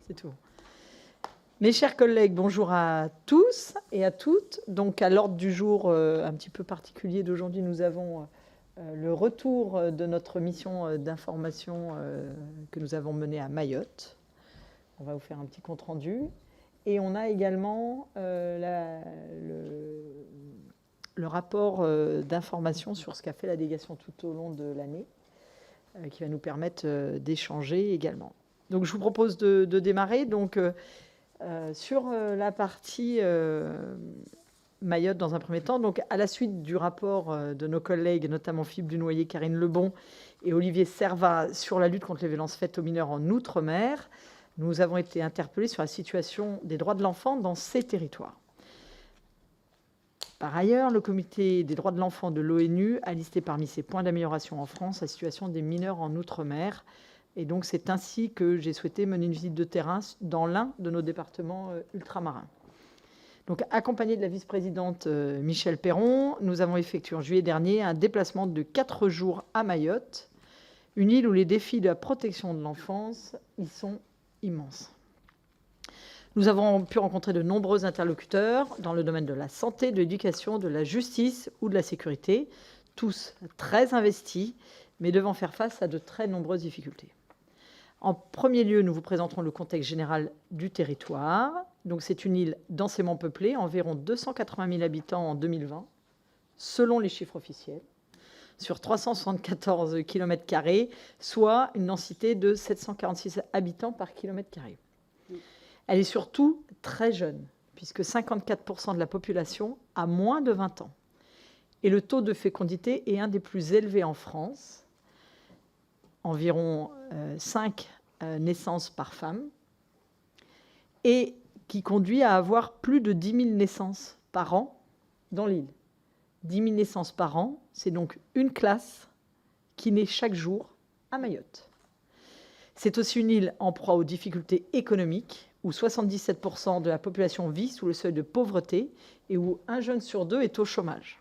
c'est tout. Mes chers collègues, bonjour à tous et à toutes. Donc, à l'ordre du jour un petit peu particulier d'aujourd'hui, nous avons le retour de notre mission d'information que nous avons menée à Mayotte. On va vous faire un petit compte-rendu. Et on a également le rapport d'information sur ce qu'a fait la délégation tout au long de l'année, qui va nous permettre d'échanger également. Donc, je vous propose de démarrer. Donc, sur la partie Mayotte, dans un premier temps, donc à la suite du rapport de nos collègues, notamment Philippe Dunoyer, Karine Lebon et Olivier Servat sur la lutte contre les violences faites aux mineurs en Outre-mer, nous avons été interpellés sur la situation des droits de l'enfant dans ces territoires. Par ailleurs, le Comité des droits de l'enfant de l'ONU a listé parmi ses points d'amélioration en France la situation des mineurs en Outre-mer. Et donc, c'est ainsi que j'ai souhaité mener une visite de terrain dans l'un de nos départements ultramarins. Donc, accompagné de la vice-présidente Michèle Perron, nous avons effectué en juillet dernier un déplacement de 4 jours à Mayotte, une île où les défis de la protection de l'enfance y sont immenses. Nous avons pu rencontrer de nombreux interlocuteurs dans le domaine de la santé, de l'éducation, de la justice ou de la sécurité, tous très investis, mais devant faire face à de très nombreuses difficultés. En premier lieu, nous vous présenterons le contexte général du territoire. Donc, c'est une île densément peuplée, environ 280 000 habitants en 2020, selon les chiffres officiels, sur 374 km², soit une densité de 746 habitants par km². Elle est surtout très jeune, puisque 54% de la population a moins de 20 ans. Et le taux de fécondité est un des plus élevés en France, environ 5 naissances par femme, et qui conduit à avoir plus de 10 000 naissances par an dans l'île. 10 000 naissances par an, c'est donc une classe qui naît chaque jour à Mayotte. C'est aussi une île en proie aux difficultés économiques, où 77% de la population vit sous le seuil de pauvreté et où un jeune sur deux est au chômage.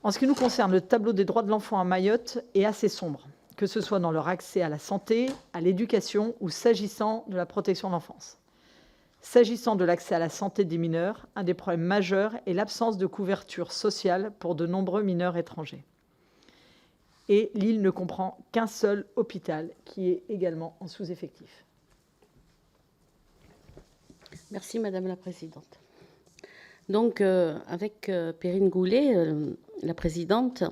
En ce qui nous concerne, le tableau des droits de l'enfant à Mayotte est assez sombre, que ce soit dans leur accès à la santé, à l'éducation ou s'agissant de la protection de l'enfance. S'agissant de l'accès à la santé des mineurs, un des problèmes majeurs est l'absence de couverture sociale pour de nombreux mineurs étrangers. Et l'île ne comprend qu'un seul hôpital qui est également en sous-effectif. Merci Madame la Présidente. Donc, avec Perrine Goulet, la présidente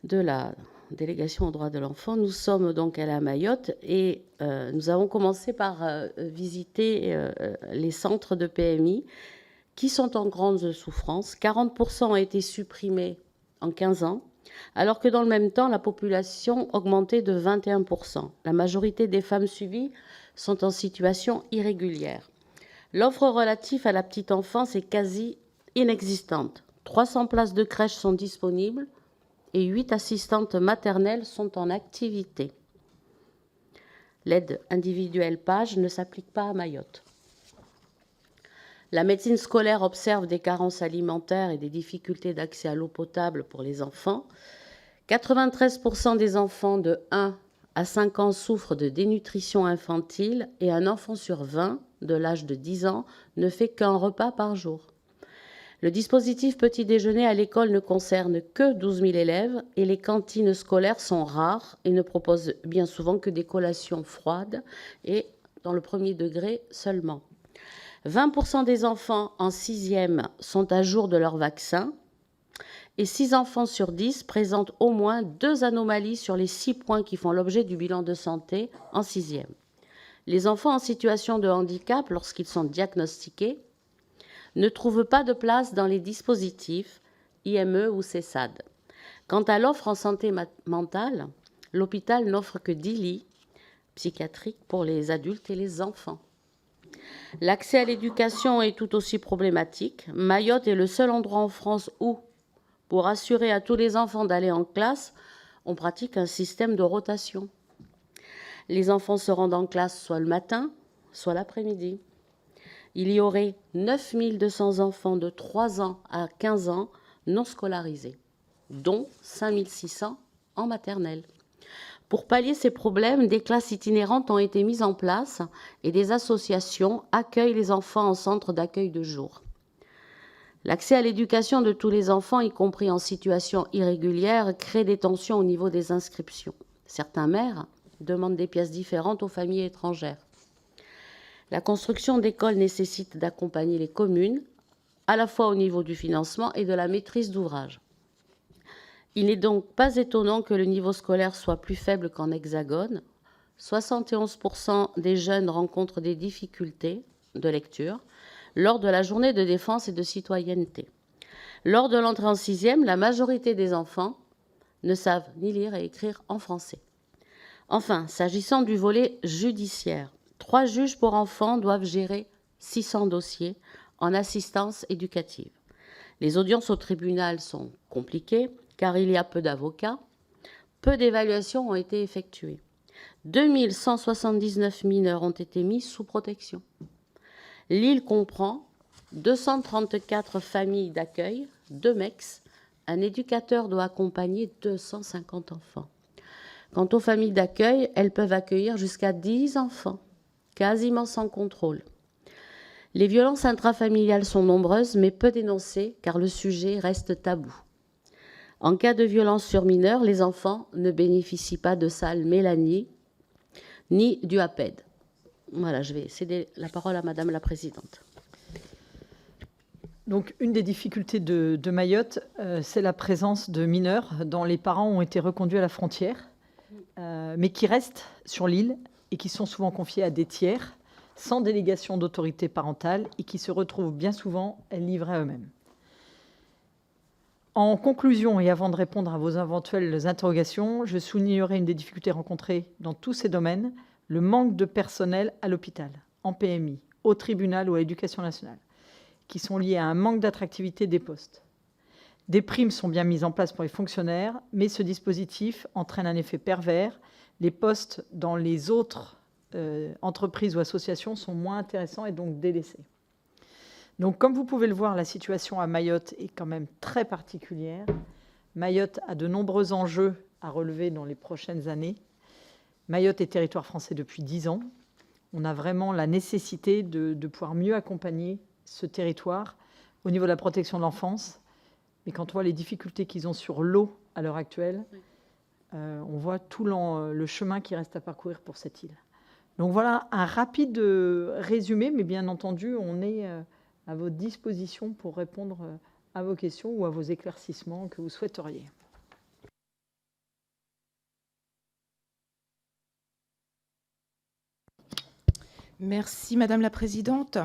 de la délégation aux droits de l'enfant, nous sommes donc allés à Mayotte et nous avons commencé par visiter les centres de PMI qui sont en grande souffrance. 40% ont été supprimés en 15 ans, alors que dans le même temps, la population augmentait de 21%. La majorité des femmes suivies sont en situation irrégulière. L'offre relative à la petite enfance est quasi inexistante. 300 places de crèche sont disponibles et 8 assistantes maternelles sont en activité. L'aide individuelle PAGE ne s'applique pas à Mayotte. La médecine scolaire observe des carences alimentaires et des difficultés d'accès à l'eau potable pour les enfants. 93% des enfants de 1 à 5 ans souffrent de dénutrition infantile et un enfant sur 20 de l'âge de 10 ans ne fait qu'un repas par jour. Le dispositif petit déjeuner à l'école ne concerne que 12 000 élèves et les cantines scolaires sont rares et ne proposent bien souvent que des collations froides et dans le premier degré seulement. 20% des enfants en 6e sont à jour de leur vaccin et 6 enfants sur 10 présentent au moins 2 anomalies sur les 6 points qui font l'objet du bilan de santé en 6e. Les enfants en situation de handicap, lorsqu'ils sont diagnostiqués, ne trouvent pas de place dans les dispositifs IME ou CESAD. Quant à l'offre en santé mentale, l'hôpital n'offre que 10 lits psychiatriques pour les adultes et les enfants. L'accès à l'éducation est tout aussi problématique. Mayotte est le seul endroit en France où, pour assurer à tous les enfants d'aller en classe, on pratique un système de rotation. Les enfants se rendent en classe soit le matin, soit l'après-midi. Il y aurait 9 200 enfants de 3 ans à 15 ans non scolarisés, dont 5 600 en maternelle. Pour pallier ces problèmes, des classes itinérantes ont été mises en place et des associations accueillent les enfants en centre d'accueil de jour. L'accès à l'éducation de tous les enfants, y compris en situation irrégulière, crée des tensions au niveau des inscriptions. Certains maires demandent des pièces différentes aux familles étrangères. La construction d'écoles nécessite d'accompagner les communes, à la fois au niveau du financement et de la maîtrise d'ouvrage. Il n'est donc pas étonnant que le niveau scolaire soit plus faible qu'en Hexagone. 71% des jeunes rencontrent des difficultés de lecture lors de la journée de défense et de citoyenneté. Lors de l'entrée en sixième, la majorité des enfants ne savent ni lire et écrire en français. Enfin, s'agissant du volet judiciaire, 3 juges pour enfants doivent gérer 600 dossiers en assistance éducative. Les audiences au tribunal sont compliquées car il y a peu d'avocats. Peu d'évaluations ont été effectuées. 2179 mineurs ont été mis sous protection. L'île comprend 234 familles d'accueil, 2 MEX. Un éducateur doit accompagner 250 enfants. Quant aux familles d'accueil, elles peuvent accueillir jusqu'à 10 enfants, quasiment sans contrôle. Les violences intrafamiliales sont nombreuses, mais peu dénoncées, car le sujet reste tabou. En cas de violence sur mineurs, les enfants ne bénéficient pas de salles Mélanie, ni du APED. Voilà, je vais céder la parole à Madame la Présidente. Donc, une des difficultés de Mayotte, c'est la présence de mineurs dont les parents ont été reconduits à la frontière, mais qui restent sur l'île et qui sont souvent confiés à des tiers, sans délégation d'autorité parentale et qui se retrouvent bien souvent livrés à eux-mêmes. En conclusion, et avant de répondre à vos éventuelles interrogations, je soulignerai une des difficultés rencontrées dans tous ces domaines, le manque de personnel à l'hôpital, en PMI, au tribunal ou à l'Éducation nationale, qui sont liés à un manque d'attractivité des postes. Des primes sont bien mises en place pour les fonctionnaires, mais ce dispositif entraîne un effet pervers. Les postes dans les autres entreprises ou associations sont moins intéressants et donc délaissés. Donc, comme vous pouvez le voir, la situation à Mayotte est quand même très particulière. Mayotte a de nombreux enjeux à relever dans les prochaines années. Mayotte est territoire français depuis 10 ans. On a vraiment la nécessité de pouvoir mieux accompagner ce territoire au niveau de la protection de l'enfance. Mais quand on voit les difficultés qu'ils ont sur l'eau à l'heure actuelle, on voit tout le chemin qui reste à parcourir pour cette île. Donc voilà un rapide résumé, mais bien entendu, on est à votre disposition pour répondre à vos questions ou à vos éclaircissements que vous souhaiteriez. Merci Madame la Présidente.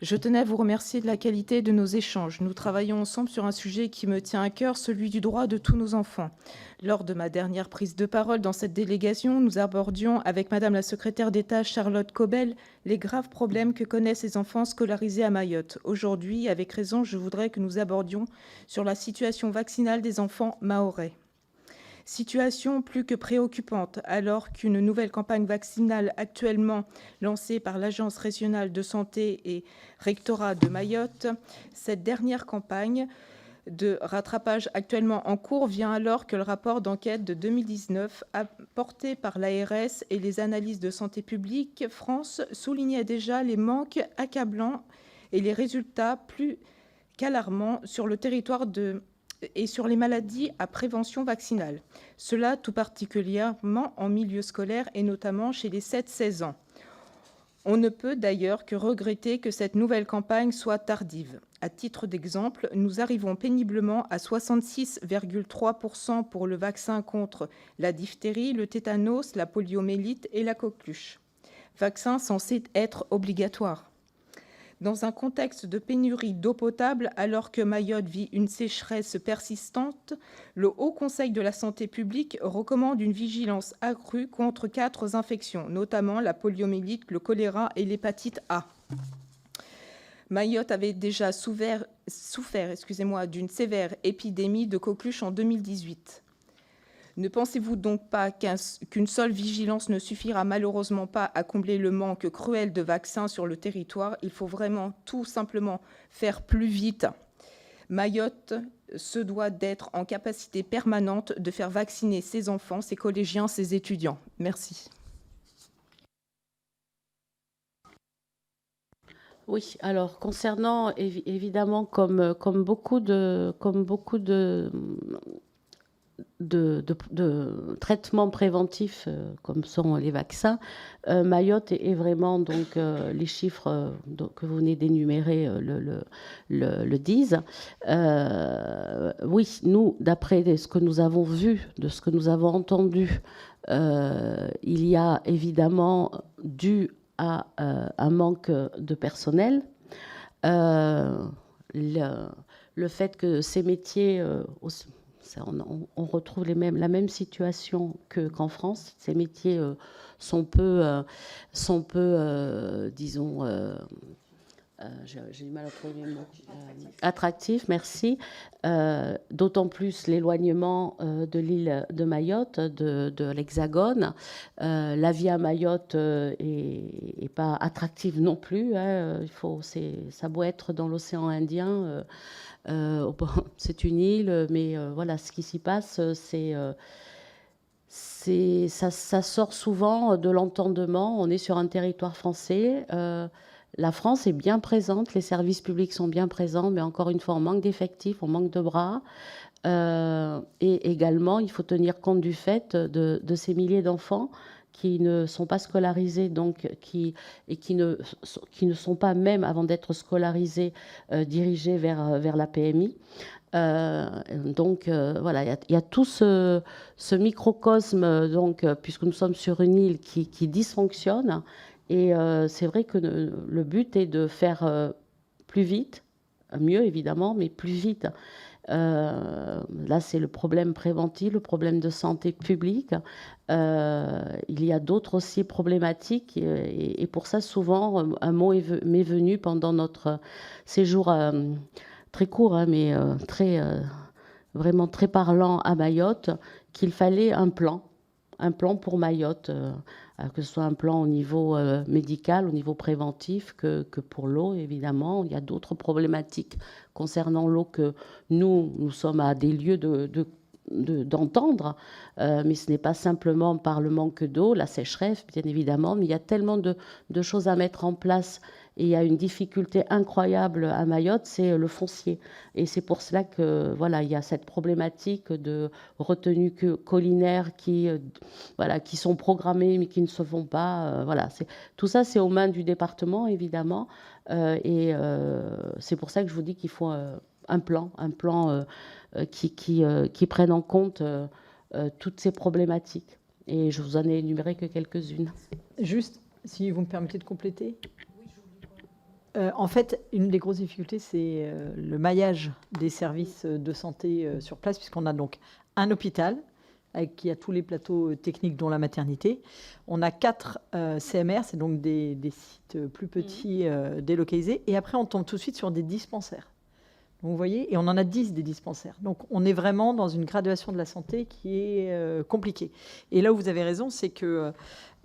Je tenais à vous remercier de la qualité de nos échanges. Nous travaillons ensemble sur un sujet qui me tient à cœur, celui du droit de tous nos enfants. Lors de ma dernière prise de parole dans cette délégation, nous abordions avec Madame la secrétaire d'État Charlotte Cobel les graves problèmes que connaissent les enfants scolarisés à Mayotte. Aujourd'hui, avec raison, je voudrais que nous abordions sur la situation vaccinale des enfants mahorais. Situation plus que préoccupante, alors qu'une nouvelle campagne vaccinale actuellement lancée par l'Agence régionale de santé et rectorat de Mayotte, cette dernière campagne de rattrapage actuellement en cours vient alors que le rapport d'enquête de 2019 apporté par l'ARS et les analyses de Santé publique France soulignait déjà les manques accablants et les résultats plus qu'alarmants sur le territoire et sur les maladies à prévention vaccinale. Cela tout particulièrement en milieu scolaire et notamment chez les 7-16 ans. On ne peut d'ailleurs que regretter que cette nouvelle campagne soit tardive. À titre d'exemple, nous arrivons péniblement à 66,3% pour le vaccin contre la diphtérie, le tétanos, la poliomyélite et la coqueluche. Vaccin censé être obligatoire. Dans un contexte de pénurie d'eau potable, alors que Mayotte vit une sécheresse persistante, le Haut Conseil de la santé publique recommande une vigilance accrue contre 4 infections, notamment la poliomyélite, le choléra et l'hépatite A. Mayotte avait déjà souffert d'une sévère épidémie de coqueluche en 2018. Ne pensez-vous donc pas qu'une seule vigilance ne suffira malheureusement pas à combler le manque cruel de vaccins sur le territoire? Il faut vraiment tout simplement faire plus vite. Mayotte se doit d'être en capacité permanente de faire vacciner ses enfants, ses collégiens, ses étudiants. Merci. Oui, alors concernant évidemment comme beaucoup de traitements préventifs comme sont les vaccins, Mayotte est vraiment donc les chiffres que vous venez d'énumérer le disent. Oui, nous, d'après ce que nous avons vu, de ce que nous avons entendu, il y a évidemment dû à un manque de personnel, le fait que ces métiers on retrouve la même situation qu'en France. Ces métiers sont peu, disons, j'ai du mal à trouver mes mots, attractifs, merci. D'autant plus l'éloignement de l'île de Mayotte, de l'Hexagone. La vie à Mayotte est pas attractive non plus. Hein. Ça doit être dans l'océan Indien. C'est une île, mais voilà, ce qui s'y passe, ça sort souvent de l'entendement. On est sur un territoire français. La France est bien présente, les services publics sont bien présents, mais encore une fois, on manque d'effectifs, on manque de bras. Et également, il faut tenir compte du fait de ces milliers d'enfants qui ne sont pas scolarisés, donc qui ne sont pas, même avant d'être scolarisés, dirigés vers la PMI. Donc voilà, il y a tout ce microcosme, donc, puisque nous sommes sur une île qui dysfonctionne. Et c'est vrai que le but est de faire plus vite, mieux évidemment, mais plus vite. Là, c'est le problème préventif, le problème de santé publique. Il y a d'autres aussi problématiques. Et pour ça, souvent, un mot m'est venu pendant notre séjour très court, hein, mais vraiment très parlant à Mayotte, qu'il fallait un plan pour Mayotte, que ce soit un plan au niveau médical, au niveau préventif, que pour l'eau, évidemment. Il y a d'autres problématiques concernant l'eau que nous sommes à des lieux d'entendre, mais ce n'est pas simplement par le manque d'eau, la sécheresse, bien évidemment, mais il y a tellement de choses à mettre en place. Et il y a une difficulté incroyable à Mayotte, c'est le foncier. Et c'est pour cela que voilà, il y a cette problématique de retenues collinaires qui sont programmées mais qui ne se font pas. Voilà, tout ça, c'est aux mains du département, évidemment. Et c'est pour ça que je vous dis qu'il faut un plan qui prenne en compte toutes ces problématiques. Et je vous en ai énuméré que quelques-unes. Juste, si vous me permettez de compléter. En fait, une des grosses difficultés, c'est le maillage des services de santé sur place, puisqu'on a donc un hôpital qui a tous les plateaux techniques, dont la maternité. On a 4 CMR, c'est donc des sites plus petits délocalisés. Et après, on tombe tout de suite sur des dispensaires. Donc, vous voyez, et on en a 10 des dispensaires. Donc, on est vraiment dans une graduation de la santé qui est compliquée. Et là où vous avez raison, c'est que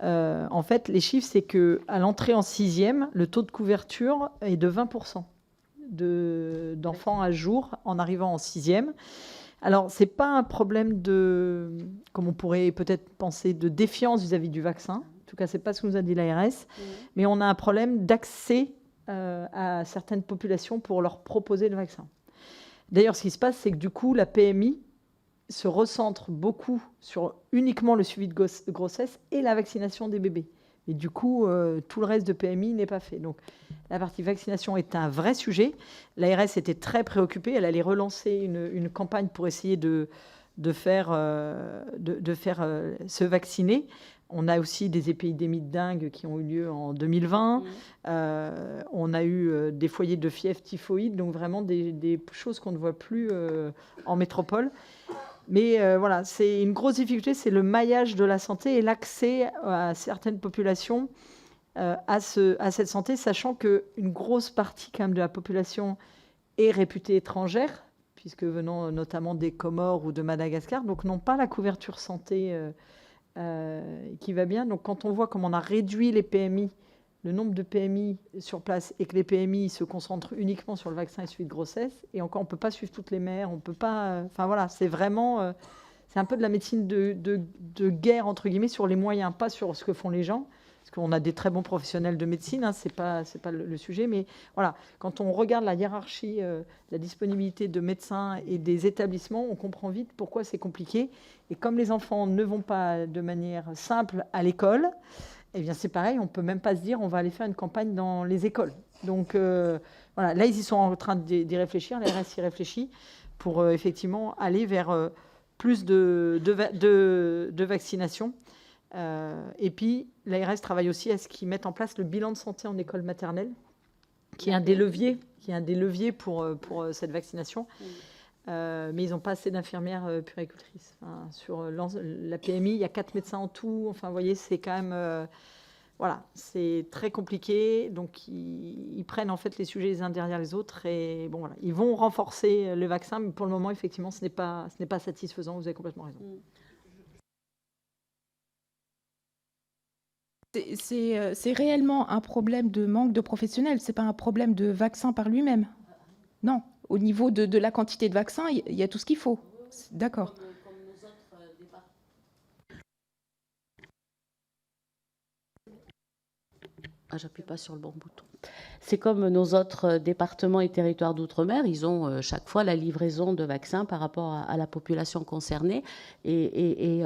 en fait, les chiffres, c'est qu'à l'entrée en 6e, le taux de couverture est de 20% d'enfants à jour en arrivant en 6e. Alors, ce n'est pas un problème comme on pourrait peut-être penser, de défiance vis-à-vis du vaccin. En tout cas, ce n'est pas ce que nous a dit l'ARS. Mais on a un problème d'accès à certaines populations pour leur proposer le vaccin. D'ailleurs, ce qui se passe, c'est que du coup, la PMI se recentre beaucoup sur uniquement le suivi de grossesse et la vaccination des bébés. Et du coup, tout le reste de PMI n'est pas fait. Donc, la partie vaccination est un vrai sujet. L'ARS était très préoccupée. Elle allait relancer une campagne pour essayer de faire se vacciner. On a aussi des épidémies de dengue qui ont eu lieu en 2020. On a eu des foyers de fièvre typhoïde, donc vraiment des choses qu'on ne voit plus en métropole. Mais voilà, c'est une grosse difficulté, c'est le maillage de la santé et l'accès à certaines populations à cette santé, sachant qu'une grosse partie quand même de la population est réputée étrangère, puisque venant notamment des Comores ou de Madagascar, donc n'ont pas la couverture santé qui va bien. Donc quand on voit comment on a réduit les PMI le nombre de PMI sur place et que les PMI se concentrent uniquement sur le vaccin et suivi de grossesse. Et encore, on ne peut pas suivre toutes les mères, on peut pas... Enfin voilà, c'est vraiment... c'est un peu de la médecine de guerre, entre guillemets, sur les moyens, pas sur ce que font les gens. Parce qu'on a des très bons professionnels de médecine, hein, c'est pas le sujet. Mais voilà, quand on regarde la hiérarchie, la disponibilité de médecins et des établissements, on comprend vite pourquoi c'est compliqué. Et comme les enfants ne vont pas de manière simple à l'école, eh bien c'est pareil, on ne peut même pas se dire on va aller faire une campagne dans les écoles. Donc voilà, là ils y sont en train d'y réfléchir, l'ARS y réfléchit pour effectivement aller vers plus de vaccination. Et puis l'ARS travaille aussi à ce qu'ils mettent en place le bilan de santé en école maternelle, qui est un des leviers pour cette vaccination. Mais ils n'ont pas assez d'infirmières puéricultrices. Enfin, sur la PMI, il y a 4 médecins en tout. Enfin, vous voyez, c'est quand même... voilà, c'est très compliqué. Donc, ils prennent en fait les sujets les uns derrière les autres. Et bon, voilà, ils vont renforcer le vaccin. Mais pour le moment, effectivement, ce n'est pas satisfaisant. Vous avez complètement raison. C'est réellement un problème de manque de professionnels. Ce n'est pas un problème de vaccin par lui-même. Non. Au niveau de la quantité de vaccins, il y a tout ce qu'il faut. D'accord. Ah, j'appuie pas sur le bon bouton. C'est comme nos autres départements et territoires d'outre-mer, ils ont chaque fois la livraison de vaccins par rapport à la population concernée. Et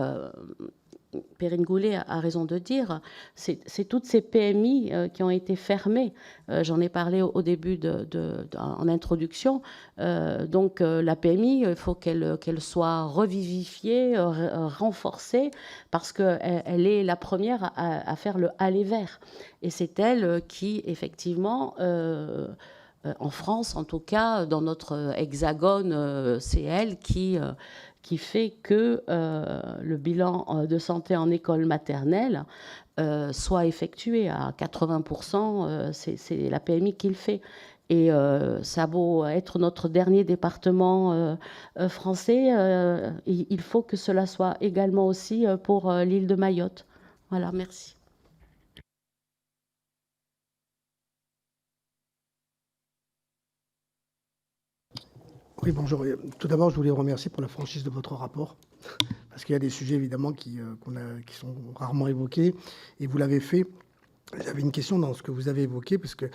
Perrine Goulet a raison de dire, c'est toutes ces PMI qui ont été fermées. J'en ai parlé au début en introduction. Donc la PMI, il faut qu'elle soit revivifiée, renforcée, parce qu'elle est la première à faire le aller vers. Et c'est elle qui, effectivement, en France, en tout cas, dans notre hexagone, c'est elle qui fait que le bilan de santé en école maternelle soit effectué à 80%. C'est la PMI qui le fait. Et ça a beau être notre dernier département français, il faut que cela soit également aussi pour l'île de Mayotte. Voilà, merci. Oui, bonjour. Tout d'abord, je voulais vous remercier pour la franchise de votre rapport, parce qu'il y a des sujets, évidemment, qui sont rarement évoqués, et vous l'avez fait. J'avais une question dans ce que vous avez évoqué, parce que,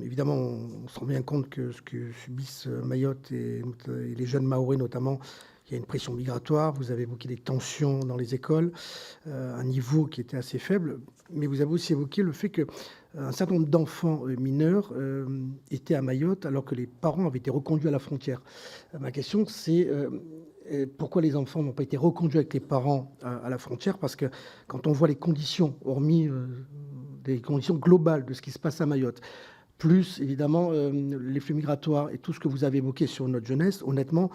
évidemment, on se rend bien compte que ce que subissent Mayotte et les jeunes Mahorais, notamment, il y a une pression migratoire. Vous avez évoqué des tensions dans les écoles, un niveau qui était assez faible, mais vous avez aussi évoqué le fait que un certain nombre d'enfants mineurs étaient à Mayotte alors que les parents avaient été reconduits à la frontière. Ma question, c'est pourquoi les enfants n'ont pas été reconduits avec les parents à la frontière? Parce que quand on voit les conditions, hormis des conditions globales de ce qui se passe à Mayotte, plus évidemment les flux migratoires et tout ce que vous avez évoqué sur notre jeunesse, honnêtement,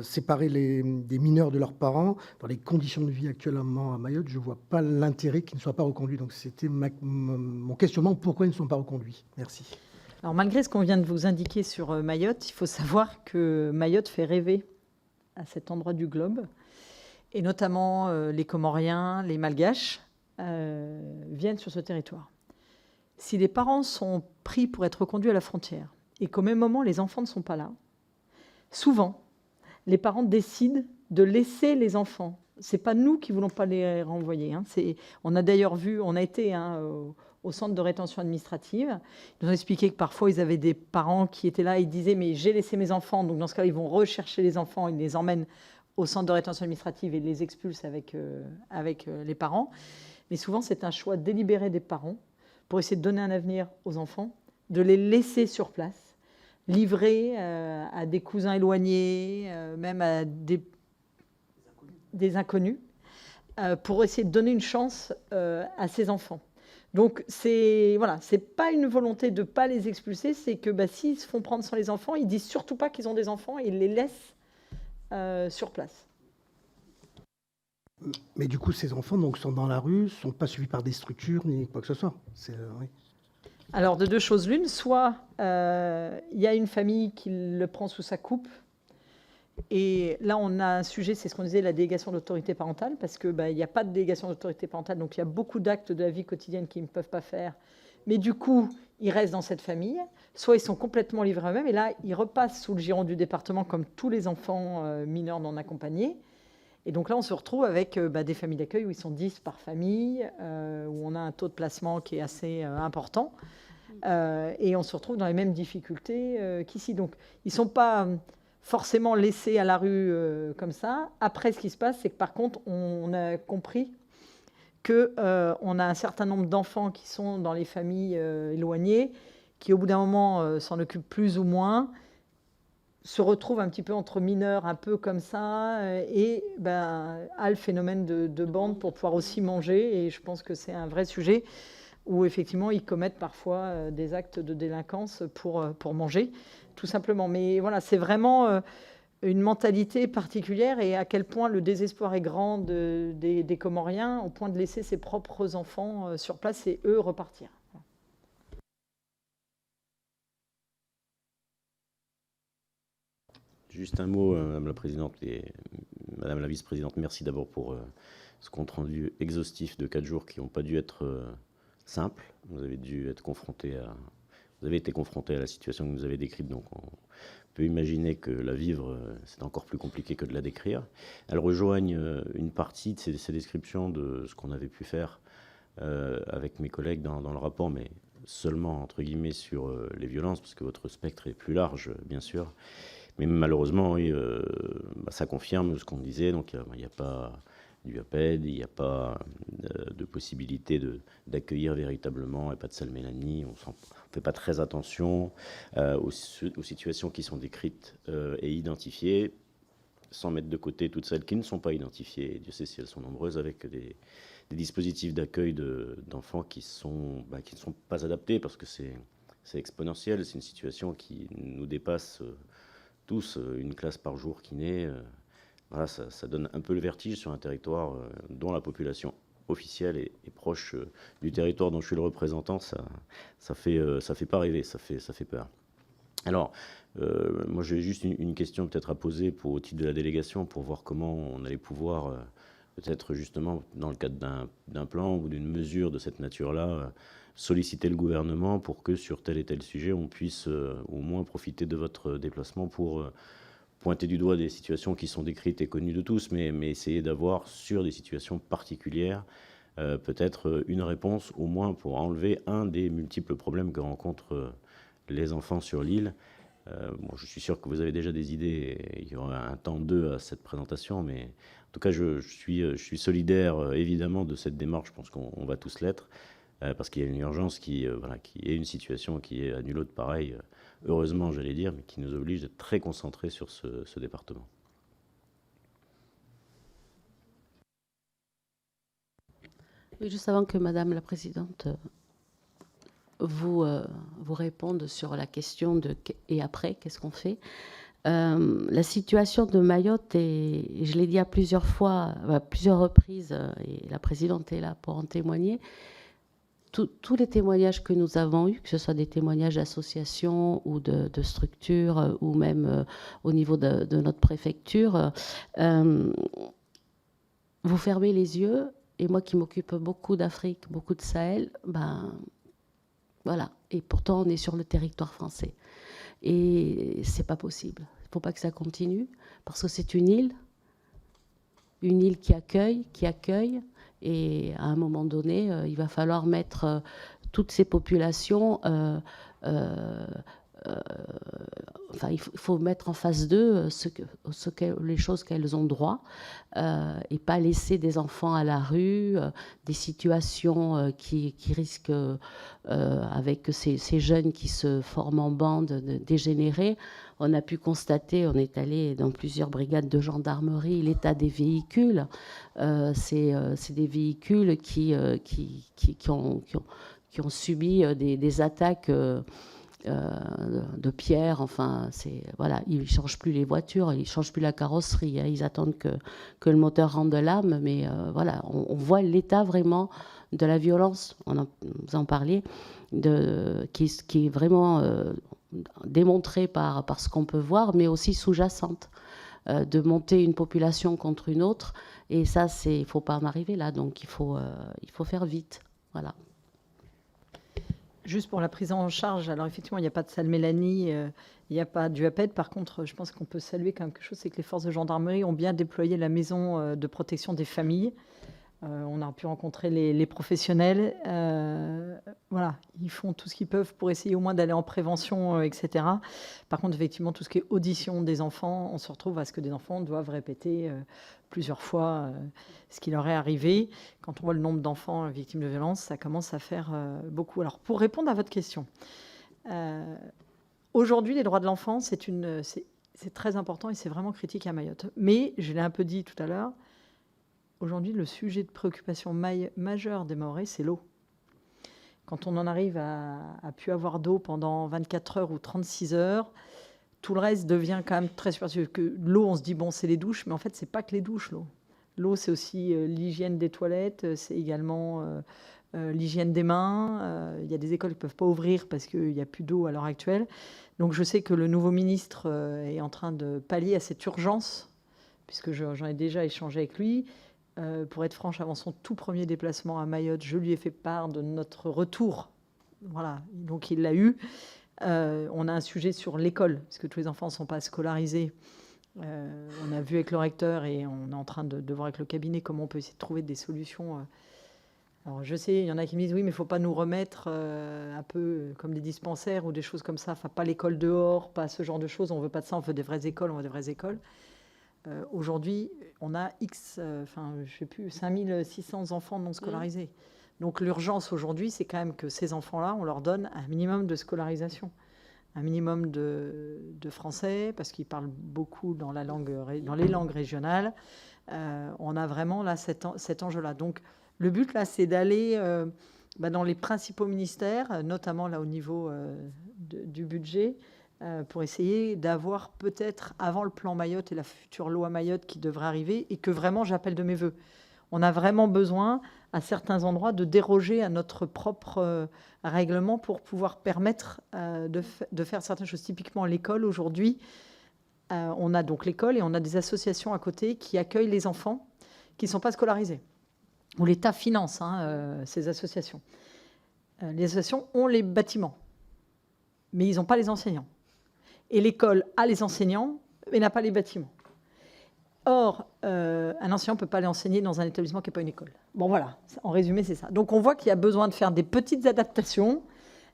séparer des mineurs de leurs parents dans les conditions de vie actuellement à Mayotte, je ne vois pas l'intérêt qu'ils ne soient pas reconduits. Donc c'était mon questionnement, pourquoi ils ne sont pas reconduits? Merci. Alors malgré ce qu'on vient de vous indiquer sur Mayotte, il faut savoir que Mayotte fait rêver à cet endroit du globe, et notamment les Comoriens, les Malgaches viennent sur ce territoire. Si les parents sont pris pour être reconduits à la frontière et qu'au même moment, les enfants ne sont pas là, souvent, les parents décident de laisser les enfants. Ce n'est pas nous qui ne voulons pas les renvoyer. Hein. On a d'ailleurs vu, on a été au centre de rétention administrative. Ils nous ont expliqué que parfois, ils avaient des parents qui étaient là et ils disaient « mais j'ai laissé mes enfants ». Donc dans ce cas, ils vont rechercher les enfants, ils les emmènent au centre de rétention administrative et les expulsent avec les parents. Mais souvent, c'est un choix délibéré des parents pour essayer de donner un avenir aux enfants, de les laisser sur place, livrés à des cousins éloignés, même à des inconnus, pour essayer de donner une chance à ces enfants. Donc, voilà, c'est pas une volonté de ne pas les expulser, c'est que s'ils se font prendre sans les enfants, ils disent surtout pas qu'ils ont des enfants et ils les laissent sur place. Mais du coup, ces enfants sont dans la rue, ne sont pas suivis par des structures ni quoi que ce soit. Oui. Alors, de deux choses l'une, soit il y a une famille qui le prend sous sa coupe Et là, on a un sujet, c'est ce qu'on disait, la délégation d'autorité parentale, parce que il n'y a pas de délégation d'autorité parentale, donc il y a beaucoup d'actes de la vie quotidienne qu'ils ne peuvent pas faire. Mais du coup, ils restent dans cette famille, soit ils sont complètement livrés eux-mêmes, et là, ils repassent sous le giron du département comme tous les enfants mineurs non accompagnés. Et donc là, on se retrouve avec des familles d'accueil où ils sont 10 par famille, où on a un taux de placement qui est assez important. Et on se retrouve dans les mêmes difficultés qu'ici. Donc, ils ne sont pas forcément laissés à la rue comme ça. Après, ce qui se passe, c'est que par contre, on a compris qu'on a un certain nombre d'enfants qui sont dans les familles éloignées, qui au bout d'un moment s'en occupent plus ou moins, se retrouvent un petit peu entre mineurs, un peu comme ça, et a le phénomène de bande pour pouvoir aussi manger. Et je pense que c'est un vrai sujet où effectivement ils commettent parfois des actes de délinquance pour manger, tout simplement. Mais voilà, c'est vraiment une mentalité particulière, et à quel point le désespoir est grand des Comoriens, au point de laisser ses propres enfants sur place et eux repartir. Juste un mot, Madame la Présidente et Madame la Vice-Présidente, merci d'abord pour ce compte-rendu exhaustif de 4 jours qui n'ont pas dû être simples. Vous avez été confrontés à la situation que vous avez décrite, donc on peut imaginer que la vivre, c'est encore plus compliqué que de la décrire. Elles rejoignent une partie de ces descriptions de ce qu'on avait pu faire avec mes collègues dans le rapport, mais seulement, entre guillemets, sur les violences, parce que votre spectre est plus large, bien sûr. Mais malheureusement, oui, ça confirme ce qu'on disait. Donc, il n'y a pas d'UAPED, il n'y a pas de possibilité d'accueillir véritablement, et pas de salmélamie. On ne fait pas très attention aux situations qui sont décrites et identifiées, sans mettre de côté toutes celles qui ne sont pas identifiées. Et Dieu sait si elles sont nombreuses, avec des dispositifs d'accueil d'enfants qui ne sont pas adaptés, parce que c'est exponentiel. C'est une situation qui nous dépasse tous, une classe par jour qui naît. Voilà, ça donne un peu le vertige sur un territoire dont la population officielle est proche du territoire dont je suis le représentant. Ça fait pas rêver, ça fait peur. Alors, moi j'ai juste une question peut-être à poser au titre de la délégation, pour voir comment on allait pouvoir peut-être justement dans le cadre d'un plan ou d'une mesure de cette nature-là, solliciter le gouvernement pour que sur tel et tel sujet, on puisse au moins profiter de votre déplacement pour pointer du doigt des situations qui sont décrites et connues de tous, mais essayer d'avoir sur des situations particulières peut-être une réponse au moins pour enlever un des multiples problèmes que rencontrent les enfants sur l'île. Je suis sûr que vous avez déjà des idées, et il y aura un temps 2 à cette présentation, mais en tout cas je suis solidaire évidemment de cette démarche. Je pense qu'on va tous l'être, parce qu'il y a une urgence qui est une situation qui est à nul autre pareil, heureusement j'allais dire, mais qui nous oblige d'être très concentrés sur ce département. Oui, juste avant que Madame la Présidente vous réponde sur la question de et après, qu'est-ce qu'on fait, la situation de Mayotte, et je l'ai dit à plusieurs reprises, et la Présidente est là pour en témoigner, tous les témoignages que nous avons eus, que ce soit des témoignages d'associations ou de structures, ou même au niveau de notre préfecture, vous fermez les yeux, et moi qui m'occupe beaucoup d'Afrique, beaucoup de Sahel, voilà. Et pourtant, on est sur le territoire français. Et c'est pas possible. Il ne faut pas que ça continue, parce que c'est une île qui accueille, et à un moment donné, il va falloir mettre toutes ces populations, il faut mettre en face d'eux les choses qu'elles ont droit, et pas laisser des enfants à la rue, des situations qui risquent, avec ces jeunes qui se forment en bande, de dégénérer. On a pu constater, on est allé dans plusieurs brigades de gendarmerie, l'état des véhicules. C'est des véhicules qui ont subi des attaques de pierre. Enfin, voilà, ils ne changent plus les voitures, ils ne changent plus la carrosserie, hein, ils attendent que le moteur rende l'âme, mais voilà, on voit l'état vraiment de la violence, vous en parliez, qui est vraiment démontrée par ce qu'on peut voir, mais aussi sous-jacente. de monter une population contre une autre. Et ça, il ne faut pas en arriver là. Donc, il faut faire vite. Voilà. Juste pour la prise en charge, alors effectivement, il n'y a pas de salle Mélanie, il n'y a pas d'UAPED. Par contre, je pense qu'on peut saluer quand même quelque chose, c'est que les forces de gendarmerie ont bien déployé la maison de protection des familles. On a pu rencontrer les professionnels. Voilà, ils font tout ce qu'ils peuvent pour essayer au moins d'aller en prévention, etc. Par contre, effectivement, tout ce qui est audition des enfants, on se retrouve à ce que des enfants doivent répéter plusieurs fois ce qui leur est arrivé. Quand on voit le nombre d'enfants victimes de violences, ça commence à faire beaucoup. Alors, pour répondre à votre question, aujourd'hui, les droits de l'enfant, c'est très important et c'est vraiment critique à Mayotte. Mais, je l'ai un peu dit tout à l'heure, aujourd'hui, le sujet de préoccupation majeur des Mahorais, c'est l'eau. Quand on en arrive à plus avoir d'eau pendant 24 heures ou 36 heures, tout le reste devient quand même très superficiel. Que l'eau, on se dit, bon, c'est les douches, mais en fait, c'est pas que les douches, l'eau. L'eau, c'est aussi l'hygiène des toilettes, c'est également l'hygiène des mains. Il y a des écoles qui ne peuvent pas ouvrir parce qu'il n'y a plus d'eau à l'heure actuelle. Donc, je sais que le nouveau ministre est en train de pallier à cette urgence, puisque j'en ai déjà échangé avec lui. Pour être franche, avant son tout premier déplacement à Mayotte, je lui ai fait part de notre retour. Voilà, donc il l'a eu. On a un sujet sur l'école, parce que tous les enfants ne sont pas scolarisés. On a vu avec le recteur et on est en train de voir avec le cabinet comment on peut essayer de trouver des solutions. Alors je sais, il y en a qui me disent oui, mais il ne faut pas nous remettre un peu comme des dispensaires ou des choses comme ça. Enfin, pas l'école dehors, pas ce genre de choses. On ne veut pas de ça, on veut des vraies écoles, on veut des vraies écoles. Aujourd'hui, on a je sais plus, 5600 enfants non scolarisés. Donc l'urgence aujourd'hui, c'est quand même que ces enfants-là, on leur donne un minimum de scolarisation, un minimum de français, parce qu'ils parlent beaucoup dans les langues régionales. On a vraiment là cet enjeu-là. Donc le but là, c'est d'aller dans les principaux ministères, notamment là au niveau du budget, pour essayer d'avoir peut-être avant le plan Mayotte et la future loi Mayotte qui devrait arriver, et que vraiment j'appelle de mes voeux. On a vraiment besoin, à certains endroits, de déroger à notre propre règlement pour pouvoir permettre de faire certaines choses. Typiquement, l'école, aujourd'hui, on a donc l'école et on a des associations à côté qui accueillent les enfants qui ne sont pas scolarisés, où l'État finance ces associations. Les associations ont les bâtiments, mais ils n'ont pas les enseignants. Et l'école a les enseignants, mais n'a pas les bâtiments. Or, un enseignant ne peut pas aller enseigner dans un établissement qui n'est pas une école. Bon, voilà, en résumé, c'est ça. Donc, on voit qu'il y a besoin de faire des petites adaptations.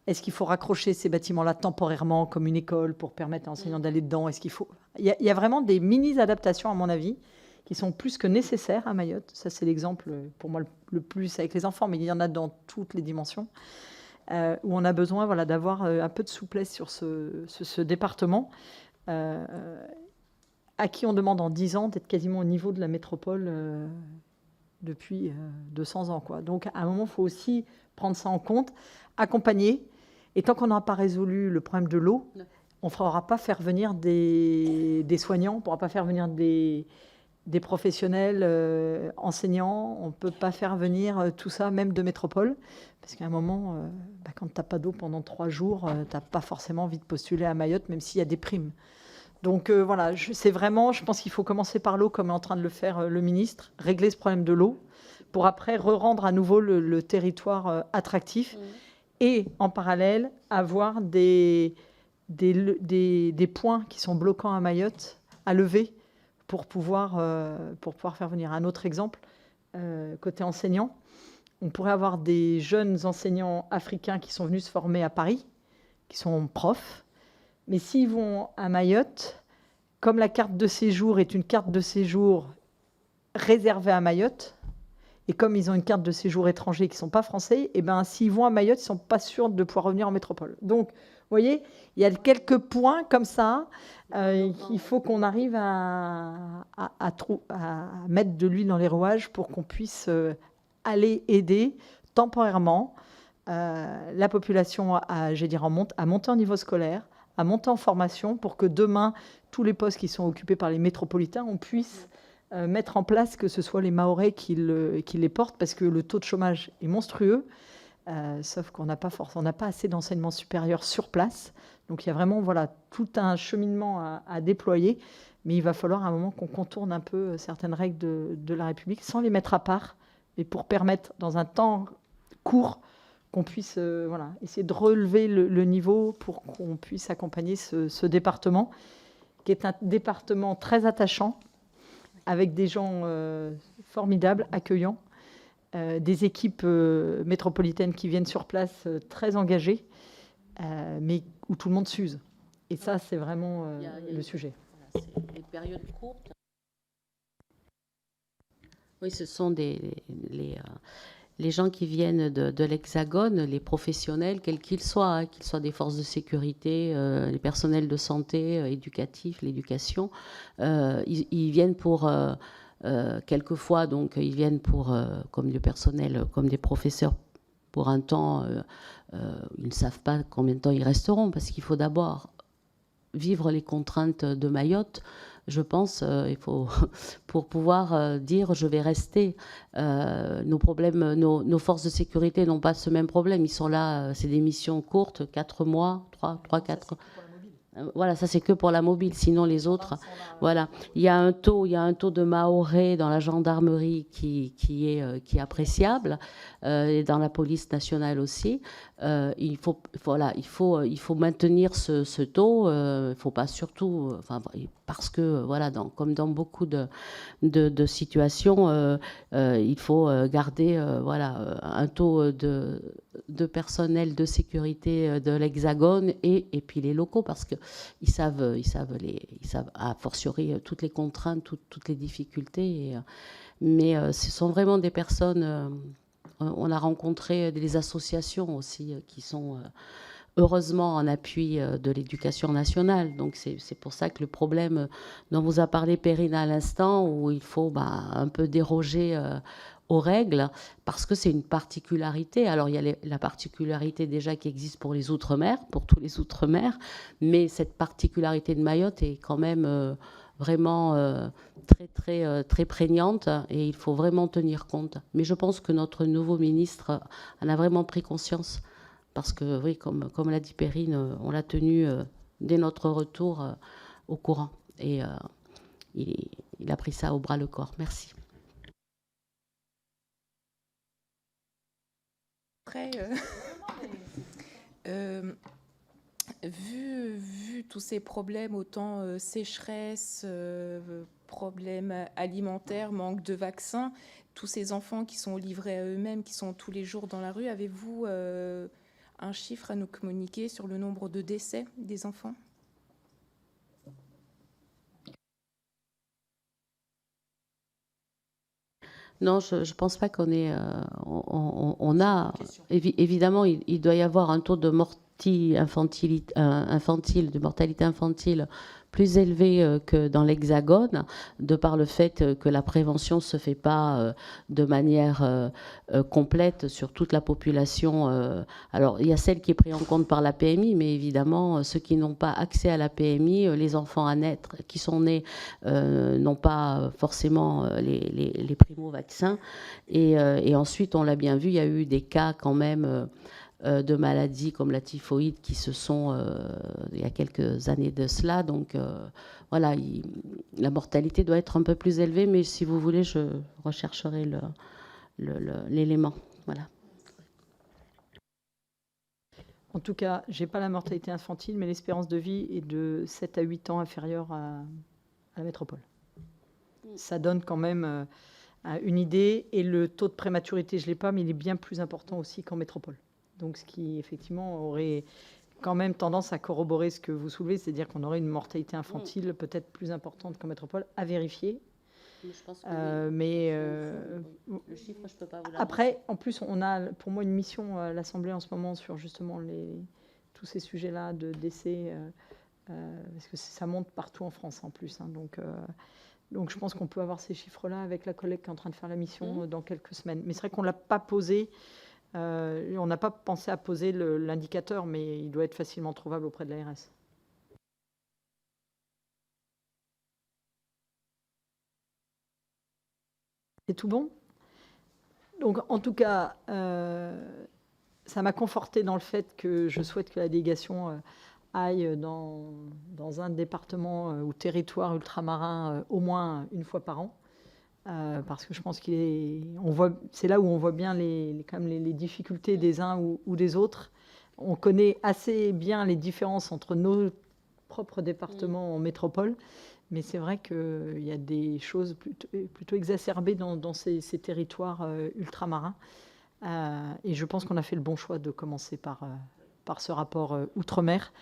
Est-ce qu'il faut raccrocher ces bâtiments-là temporairement comme une école pour permettre à l'enseignant d'aller dedans? Est-ce qu'il faut... Il y a vraiment des mini-adaptations, à mon avis, qui sont plus que nécessaires à Mayotte. Ça, c'est l'exemple, pour moi, le plus avec les enfants, mais il y en a dans toutes les dimensions, où on a besoin d'avoir un peu de souplesse sur ce département, à qui on demande en 10 ans d'être quasiment au niveau de la métropole depuis 200 ans. Donc, à un moment, il faut aussi prendre ça en compte, accompagner. Et tant qu'on n'aura pas résolu le problème de l'eau, on ne pourra pas faire venir des soignants, on ne pourra pas faire venir des professionnels enseignants, on ne peut pas faire venir tout ça, même de métropole, parce qu'à un moment, quand tu n'as pas d'eau pendant 3 jours, tu n'as pas forcément envie de postuler à Mayotte, même s'il y a des primes. Donc voilà, c'est vraiment, je pense qu'il faut commencer par l'eau, comme est en train de le faire le ministre, régler ce problème de l'eau, pour après rendre à nouveau le territoire attractif, et en parallèle, avoir des points qui sont bloquants à Mayotte à lever, pour pouvoir faire venir. Un autre exemple, côté enseignant, on pourrait avoir des jeunes enseignants africains qui sont venus se former à Paris, qui sont profs, mais s'ils vont à Mayotte, comme la carte de séjour est une carte de séjour réservée à Mayotte, et comme ils ont une carte de séjour étranger qui ne sont pas français, et s'ils vont à Mayotte, ils ne sont pas sûrs de pouvoir revenir en métropole. Donc, vous voyez, il y a quelques points comme ça qu'il faut qu'on arrive à mettre de l'huile dans les rouages pour qu'on puisse aller aider temporairement la population à monter en niveau scolaire, à monter en formation, pour que demain, tous les postes qui sont occupés par les métropolitains, on puisse mettre en place que ce soit les Mahorais qui les portent, parce que le taux de chômage est monstrueux. sauf qu'on n'a pas assez d'enseignement supérieur sur place. Donc il y a vraiment voilà, tout un cheminement à déployer, mais il va falloir à un moment qu'on contourne un peu certaines règles de la République sans les mettre à part, mais pour permettre dans un temps court qu'on puisse voilà, essayer de relever le niveau pour qu'on puisse accompagner ce département, qui est un département très attachant, avec des gens formidables, accueillants, des équipes métropolitaines qui viennent sur place très engagées, mais où tout le monde s'use. Et ça, c'est vraiment le sujet. Voilà, c'est des périodes courtes. Oui, ce sont les gens qui viennent de l'Hexagone, les professionnels, quels qu'ils soient, hein, qu'ils soient des forces de sécurité, les personnels de santé, éducatifs, l'éducation, ils viennent pour... quelquefois, donc, ils viennent pour, comme du personnel, comme des professeurs, pour un temps. Ils ne savent pas combien de temps ils resteront, parce qu'il faut d'abord vivre les contraintes de Mayotte. Je pense, il faut pour pouvoir dire je vais rester. Nos problèmes, nos forces de sécurité n'ont pas ce même problème. Ils sont là, c'est des missions courtes, 4 mois, 3, 4. Voilà, ça c'est que pour la mobile. Sinon les autres, voilà. Il y a un taux de Mahorais dans la gendarmerie qui est appréciable, et dans la police nationale aussi. Il faut maintenir ce taux. Il faut pas surtout, parce que voilà, comme dans beaucoup de situations, il faut garder un taux de personnel de sécurité de l'Hexagone et puis les locaux, parce que ils savent a fortiori toutes les contraintes, toutes les difficultés. Mais ce sont vraiment des personnes. On a rencontré des associations aussi qui sont heureusement en appui de l'éducation nationale. Donc c'est pour ça que le problème dont vous a parlé Perrine à l'instant, où il faut un peu déroger aux règles, parce que c'est une particularité. Alors il y a la particularité déjà qui existe pour les Outre-mer, pour tous les Outre-mer, mais cette particularité de Mayotte est quand même vraiment très prégnante, et il faut vraiment tenir compte. Mais je pense que notre nouveau ministre en a vraiment pris conscience, parce que oui, comme l'a dit Perrine, on l'a tenu dès notre retour au courant, et il a pris ça au bras le corps. Merci. Après, vu tous ces problèmes, autant sécheresse, problèmes alimentaires, manque de vaccins, tous ces enfants qui sont livrés à eux-mêmes, qui sont tous les jours dans la rue, avez-vous un chiffre à nous communiquer sur le nombre de décès des enfants ? Non, je ne pense pas qu'on ait... on a... Évidemment, il doit y avoir un taux de mortalité infantile plus élevé que dans l'Hexagone, de par le fait que la prévention ne se fait pas de manière complète sur toute la population. Alors, il y a celle qui est prise en compte par la PMI, mais évidemment, ceux qui n'ont pas accès à la PMI, les enfants à naître, qui sont nés, n'ont pas forcément les primo-vaccins. Et ensuite, on l'a bien vu, il y a eu des cas quand même de maladies comme la typhoïde qui se sont, il y a quelques années de cela. Donc voilà, la mortalité doit être un peu plus élevée, mais si vous voulez, je rechercherai l'élément. Voilà. En tout cas, je n'ai pas la mortalité infantile, mais l'espérance de vie est de 7 à 8 ans inférieure à la métropole. Ça donne quand même une idée. Et le taux de prématurité, je ne l'ai pas, mais il est bien plus important aussi qu'en métropole. Donc, ce qui, effectivement, aurait quand même tendance à corroborer ce que vous soulevez, c'est-à-dire qu'on aurait une mortalité infantile peut-être plus importante qu'en métropole, à vérifier. Je pense que mais le chiffre, je peux pas vous après, en plus, on a pour moi une mission à l'Assemblée en ce moment sur justement tous ces sujets-là de décès, parce que ça monte partout en France en plus. Hein, donc je pense qu'on peut avoir ces chiffres-là avec la collègue qui est en train de faire la mission dans quelques semaines. Mais c'est vrai qu'on ne l'a pas posé. On n'a pas pensé à poser l'indicateur, mais il doit être facilement trouvable auprès de l'ARS. C'est tout bon ? Donc, en tout cas, ça m'a conforté dans le fait que je souhaite que la délégation aille dans un département ou territoire ultramarin au moins une fois par an. Parce que je pense c'est là où on voit bien quand même les difficultés des uns ou des autres. On connaît assez bien les différences entre nos propres départements en métropole, mais c'est vrai qu'il y a des choses plutôt exacerbées dans ces territoires ultramarins. Et je pense qu'on a fait le bon choix de commencer par ce rapport outre-mer,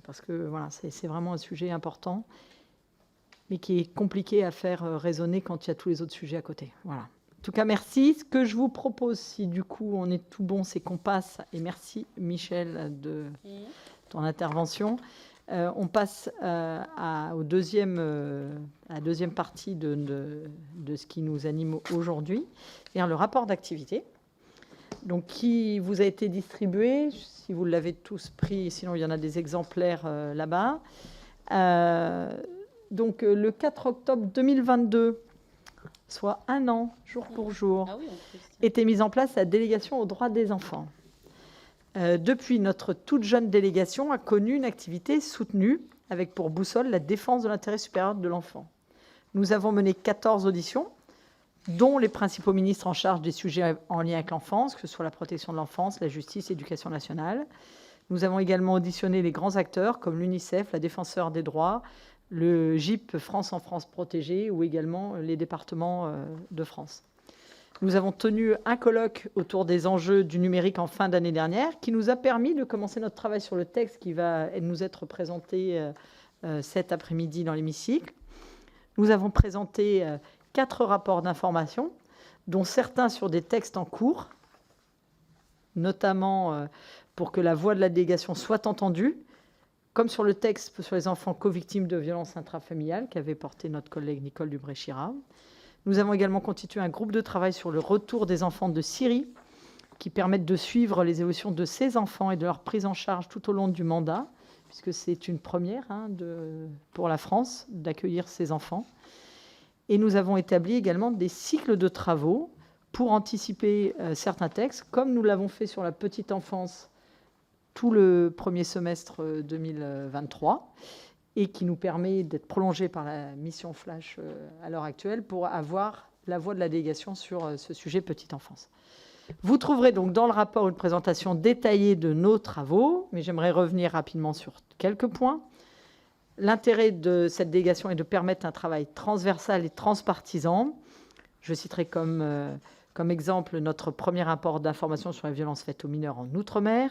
parce que voilà, c'est vraiment un sujet important, mais qui est compliqué à faire résonner quand il y a tous les autres sujets à côté. Voilà. En tout cas, merci. Ce que je vous propose, si du coup on est tout bon, c'est qu'on passe, et merci Michel de ton intervention, on passe à la deuxième partie de ce qui nous anime aujourd'hui, c'est-à-dire le rapport d'activité, donc qui vous a été distribué, si vous l'avez tous pris, sinon il y en a des exemplaires là-bas. Donc le 4 octobre 2022, soit un an, jour pour jour, était mise en place la délégation aux droits des enfants. Depuis, notre toute jeune délégation a connu une activité soutenue avec pour boussole la défense de l'intérêt supérieur de l'enfant. Nous avons mené 14 auditions, dont les principaux ministres en charge des sujets en lien avec l'enfance, que ce soit la protection de l'enfance, la justice, l'éducation nationale. Nous avons également auditionné les grands acteurs comme l'UNICEF, la Défenseure des droits, le GIP France en France protégée ou également les départements de France. Nous avons tenu un colloque autour des enjeux du numérique en fin d'année dernière qui nous a permis de commencer notre travail sur le texte qui va nous être présenté cet après-midi dans l'hémicycle. Nous avons présenté 4 rapports d'information, dont certains sur des textes en cours, notamment pour que la voix de la délégation soit entendue, comme sur le texte sur les enfants co-victimes de violences intrafamiliales qu'avait porté notre collègue Nicole Dubré-Chirat. Nous avons également constitué un groupe de travail sur le retour des enfants de Syrie qui permettent de suivre les évolutions de ces enfants et de leur prise en charge tout au long du mandat, puisque c'est une première pour la France d'accueillir ces enfants. Et nous avons établi également des cycles de travaux pour anticiper certains textes, comme nous l'avons fait sur la petite enfance tout le premier semestre 2023, et qui nous permet d'être prolongé par la mission Flash à l'heure actuelle pour avoir la voix de la délégation sur ce sujet petite enfance. Vous trouverez donc dans le rapport une présentation détaillée de nos travaux, mais j'aimerais revenir rapidement sur quelques points. L'intérêt de cette délégation est de permettre un travail transversal et transpartisan. Je citerai comme exemple notre premier rapport d'information sur la violence faite aux mineurs en Outre-mer,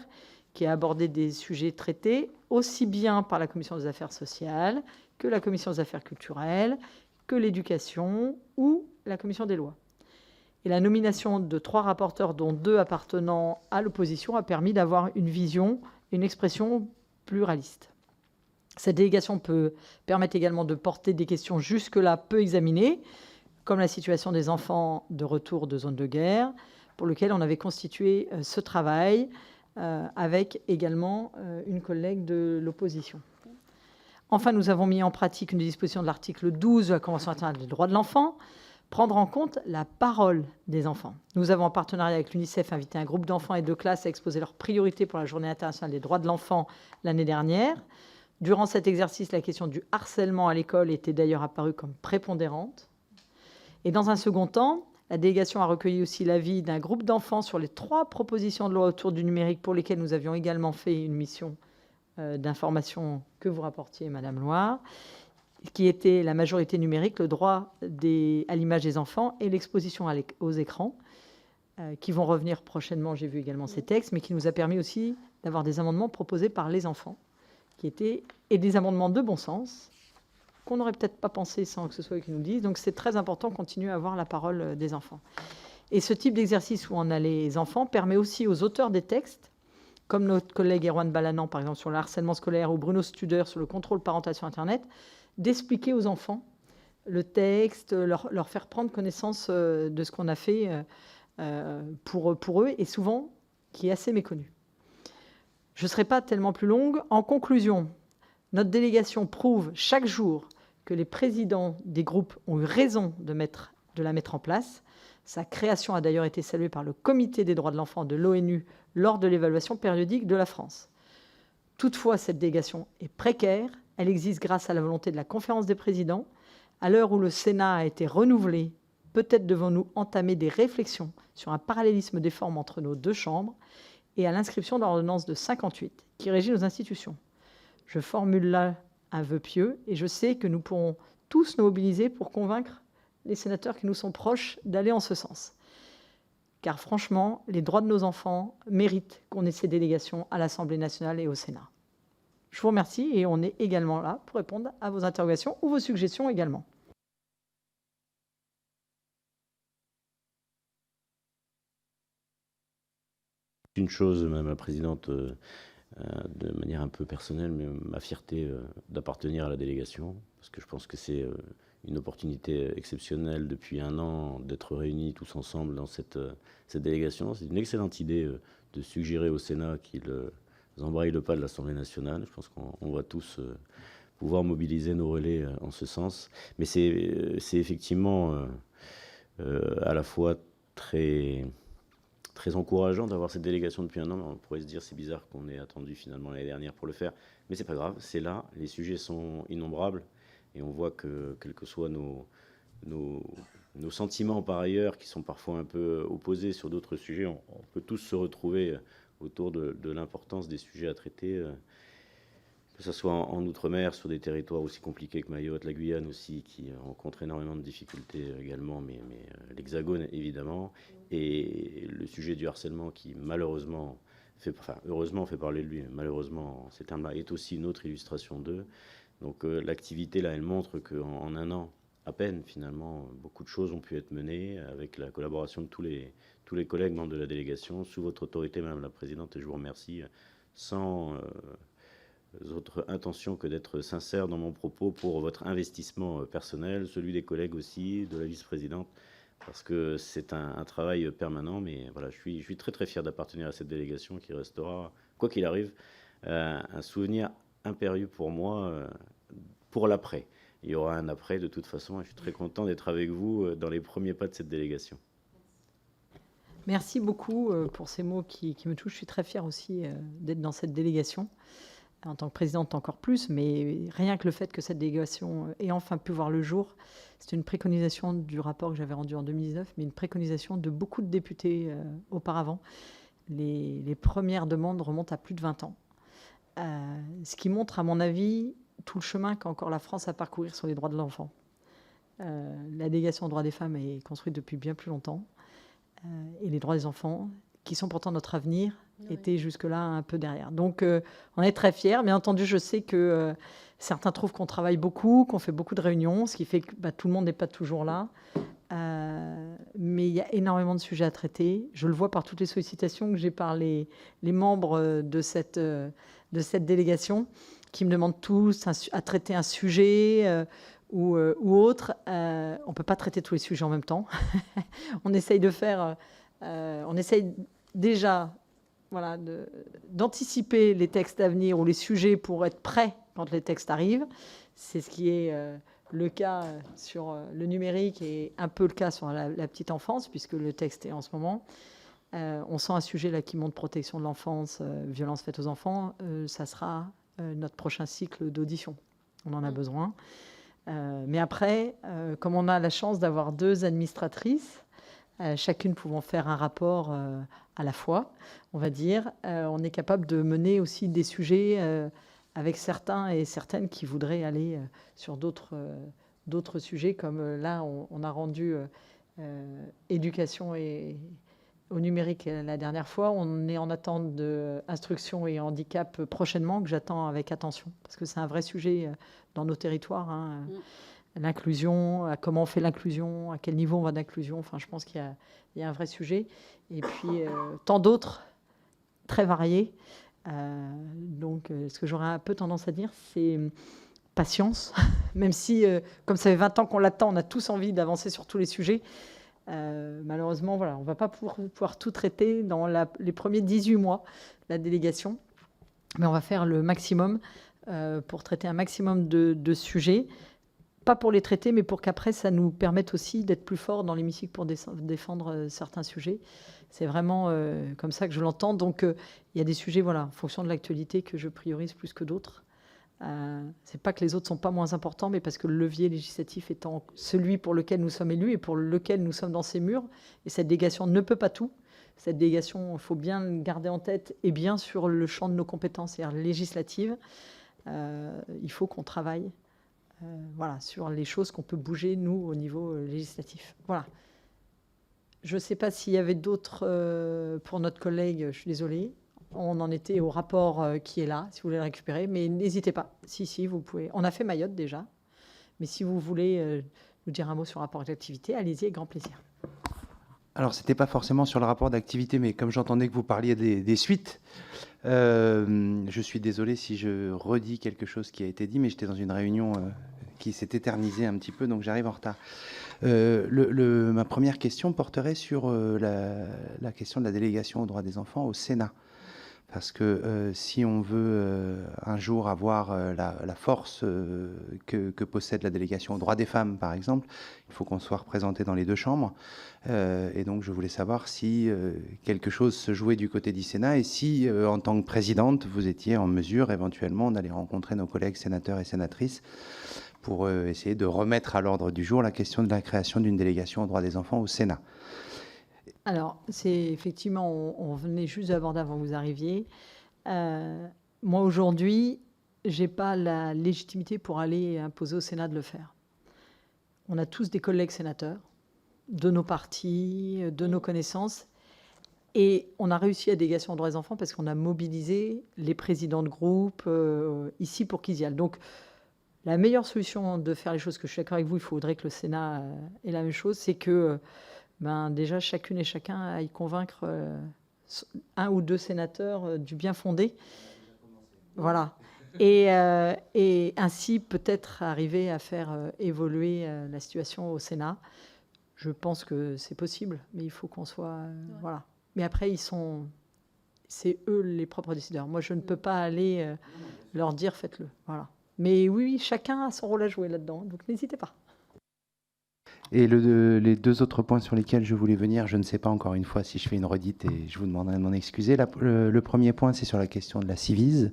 qui a abordé des sujets traités aussi bien par la Commission des affaires sociales que la Commission des affaires culturelles, que l'éducation ou la Commission des lois. Et la nomination de 3 rapporteurs, dont 2 appartenant à l'opposition, a permis d'avoir une vision, une expression pluraliste. Cette délégation peut permettre également de porter des questions jusque-là peu examinées, comme la situation des enfants de retour de zone de guerre, pour lequel on avait constitué ce travail avec également une collègue de l'opposition. Enfin, nous avons mis en pratique une disposition de l'article 12 de la Convention internationale des droits de l'enfant, prendre en compte la parole des enfants. Nous avons, en partenariat avec l'UNICEF, invité un groupe d'enfants et de classes à exposer leurs priorités pour la Journée internationale des droits de l'enfant l'année dernière. Durant cet exercice, la question du harcèlement à l'école était d'ailleurs apparue comme prépondérante. Et dans un second temps, la délégation a recueilli aussi l'avis d'un groupe d'enfants sur les 3 propositions de loi autour du numérique pour lesquelles nous avions également fait une mission d'information que vous rapportiez, Madame Loire, qui était la majorité numérique, le droit à l'image des enfants et l'exposition aux écrans, qui vont revenir prochainement. J'ai vu également ces textes, mais qui nous a permis aussi d'avoir des amendements proposés par les enfants, et des amendements de bon sens, qu'on n'aurait peut-être pas pensé sans que ce soit eux qui nous le disent. Donc c'est très important de continuer à avoir la parole des enfants. Et ce type d'exercice où on a les enfants permet aussi aux auteurs des textes, comme notre collègue Erwan Balanan, par exemple, sur le harcèlement scolaire, ou Bruno Studer sur le contrôle parental sur Internet, d'expliquer aux enfants le texte, leur faire prendre connaissance de ce qu'on a fait pour eux, et souvent qui est assez méconnu. Je ne serai pas tellement plus longue. En conclusion, notre délégation prouve chaque jour que les présidents des groupes ont eu raison de mettre de la mettre en place. Sa création a d'ailleurs été saluée par le Comité des droits de l'enfant de l'ONU lors de l'évaluation périodique de la France. Toutefois, cette délégation est précaire. Elle existe grâce à la volonté de la Conférence des présidents. À l'heure où le Sénat a été renouvelé, peut-être devons-nous entamer des réflexions sur un parallélisme des formes entre nos deux chambres et à l'inscription de l'ordonnance de 58 qui régit nos institutions. Je formule là un vœu pieux et je sais que nous pourrons tous nous mobiliser pour convaincre les sénateurs qui nous sont proches d'aller en ce sens. Car franchement, les droits de nos enfants méritent qu'on ait ces délégations à l'Assemblée nationale et au Sénat. Je vous remercie et on est également là pour répondre à vos interrogations ou vos suggestions également. Une chose, Madame la Présidente, de manière un peu personnelle, mais ma fierté d'appartenir à la délégation, parce que je pense que c'est une opportunité exceptionnelle depuis un an d'être réunis tous ensemble dans cette délégation. C'est une excellente idée de suggérer au Sénat qu'il embraye le pas de l'Assemblée nationale. Je pense qu'on va tous pouvoir mobiliser nos relais en ce sens. Mais c'est effectivement à la fois très encourageant d'avoir cette délégation depuis un an. On pourrait se dire c'est bizarre qu'on ait attendu finalement l'année dernière pour le faire, mais c'est pas grave, c'est là, les sujets sont innombrables et on voit que quels que soient nos sentiments par ailleurs qui sont parfois un peu opposés sur d'autres sujets, on peut tous se retrouver autour de l'importance des sujets à traiter, que ce soit en Outre-mer, sur des territoires aussi compliqués que Mayotte, la Guyane aussi, qui rencontrent énormément de difficultés également, mais l'Hexagone évidemment, et le sujet du harcèlement qui malheureusement, heureusement fait parler de lui, mais malheureusement ces termes-là est aussi une autre illustration d'eux. Donc l'activité là, elle montre qu'en un an, à peine finalement, beaucoup de choses ont pu être menées avec la collaboration de tous les collègues membres de la délégation, sous votre autorité Madame la Présidente, et je vous remercie, sans autre intention que d'être sincère dans mon propos pour votre investissement personnel, celui des collègues aussi, de la vice-présidente, parce que c'est un travail permanent, mais voilà, je suis très très fier d'appartenir à cette délégation qui restera, quoi qu'il arrive, un souvenir impérieux pour moi pour l'après. Il y aura un après de toute façon, et je suis très content d'être avec vous dans les premiers pas de cette délégation. Merci beaucoup pour ces mots qui me touchent. Je suis très fière aussi d'être dans cette délégation. En tant que présidente encore plus, mais rien que le fait que cette délégation ait enfin pu voir le jour, c'est une préconisation du rapport que j'avais rendu en 2019, mais une préconisation de beaucoup de députés auparavant. Les premières demandes remontent à plus de 20 ans. Ce qui montre, à mon avis, tout le chemin qu'a encore la France à parcourir sur les droits de l'enfant. La délégation aux droits des femmes est construite depuis bien plus longtemps, et les droits des enfants, qui sont pourtant notre avenir, étaient jusque-là un peu derrière. Donc, on est très fiers. Bien entendu, je sais que certains trouvent qu'on travaille beaucoup, qu'on fait beaucoup de réunions, ce qui fait que tout le monde n'est pas toujours là. Mais il y a énormément de sujets à traiter. Je le vois par toutes les sollicitations que j'ai par les membres de cette délégation qui me demandent tous à traiter un sujet ou autre. On ne peut pas traiter tous les sujets en même temps. On essaye de faire... on essaye déjà d'anticiper les textes à venir ou les sujets pour être prêts quand les textes arrivent. C'est ce qui est le cas sur le numérique et un peu le cas sur la petite enfance, puisque le texte est en ce moment. On sent un sujet là qui monte protection de l'enfance, violence faite aux enfants. Ça sera notre prochain cycle d'audition. On en a besoin. Mais après, comme on a la chance d'avoir 2 administratrices, chacune pouvant faire un rapport à la fois, on va dire, on est capable de mener aussi des sujets avec certains et certaines qui voudraient aller sur d'autres sujets, comme là, on a rendu éducation et au numérique la dernière fois. On est en attente d'instruction et handicap prochainement, que j'attends avec attention, parce que c'est un vrai sujet dans nos territoires, hein. L'inclusion, comment on fait l'inclusion, à quel niveau on va d'inclusion. Enfin, je pense qu'il y a un vrai sujet. Et puis, tant d'autres, très variés. Donc, ce que j'aurais un peu tendance à dire, c'est patience. Même si, comme ça fait 20 ans qu'on l'attend, on a tous envie d'avancer sur tous les sujets. Malheureusement, voilà, on ne va pas pouvoir tout traiter dans les premiers 18 mois, la délégation. Mais on va faire le maximum pour traiter un maximum de sujets. pas pour les traiter, mais pour qu'après, ça nous permette aussi d'être plus forts dans l'hémicycle pour défendre certains sujets. C'est vraiment comme ça que je l'entends. Donc, il y a des sujets, voilà, en fonction de l'actualité, que je priorise plus que d'autres. C'est pas que les autres sont pas moins importants, mais parce que le levier législatif étant celui pour lequel nous sommes élus et pour lequel nous sommes dans ces murs, et cette délégation ne peut pas tout. Cette délégation, il faut bien le garder en tête, et bien sur le champ de nos compétences, c'est-à-dire législatives, il faut qu'on travaille voilà, sur les choses qu'on peut bouger, nous, au niveau législatif. Voilà. Je ne sais pas s'il y avait d'autres pour notre collègue, je suis désolée. On en était au rapport qui est là, si vous voulez le récupérer, mais n'hésitez pas. Si, vous pouvez. On a fait Mayotte déjà, mais si vous voulez nous dire un mot sur le rapport d'activité, allez-y avec grand plaisir. Alors, ce n'était pas forcément sur le rapport d'activité, mais comme j'entendais que vous parliez des suites, je suis désolé si je redis quelque chose qui a été dit, mais j'étais dans une réunion qui s'est éternisée un petit peu, donc j'arrive en retard. Ma première question porterait sur la question de la délégation aux droits des enfants au Sénat. Parce que si on veut un jour avoir la force que possède la délégation aux droits des femmes, par exemple, il faut qu'on soit représenté dans les deux chambres. Et donc, je voulais savoir si quelque chose se jouait du côté du Sénat et si, en tant que présidente, vous étiez en mesure éventuellement d'aller rencontrer nos collègues sénateurs et sénatrices pour essayer de remettre à l'ordre du jour la question de la création d'une délégation aux droits des enfants au Sénat. Alors, c'est effectivement, on venait juste d'aborder avant que vous arriviez. Moi, aujourd'hui, je n'ai pas la légitimité pour aller imposer au Sénat de le faire. On a tous des collègues sénateurs, de nos partis, de nos connaissances, et on a réussi à délégation aux droits des enfants parce qu'on a mobilisé les présidents de groupe ici pour qu'ils y aillent. Donc, la meilleure solution de faire les choses, que je suis d'accord avec vous, il faudrait que le Sénat ait la même chose, c'est que déjà, chacune et chacun aille convaincre un ou deux sénateurs du bien fondé. Voilà. Et ainsi, peut-être arriver à faire évoluer la situation au Sénat. Je pense que c'est possible, mais il faut qu'on soit... Voilà. Mais après, c'est eux les propres décideurs. Moi, je ne peux pas aller leur dire « faites-le ». Voilà. Mais oui, chacun a son rôle à jouer là-dedans, donc n'hésitez pas. Et les deux autres points sur lesquels je voulais venir, je ne sais pas encore une fois si je fais une redite et je vous demanderai de m'en excuser. Le premier point, c'est sur la question de la Civise.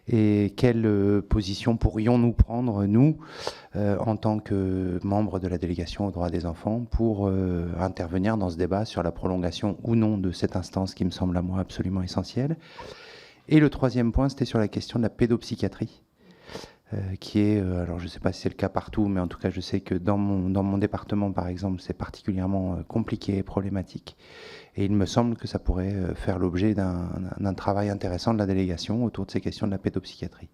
Et quelle position pourrions-nous prendre, nous, en tant que membres de la délégation aux droits des enfants, pour intervenir dans ce débat sur la prolongation ou non de cette instance qui me semble à moi absolument essentielle. Et le troisième point, c'était sur la question de la pédopsychiatrie. Qui est, alors je ne sais pas si c'est le cas partout, mais en tout cas je sais que dans mon département par exemple c'est particulièrement compliqué et problématique, et il me semble que ça pourrait faire l'objet d'un travail intéressant de la délégation autour de ces questions de la pédopsychiatrie.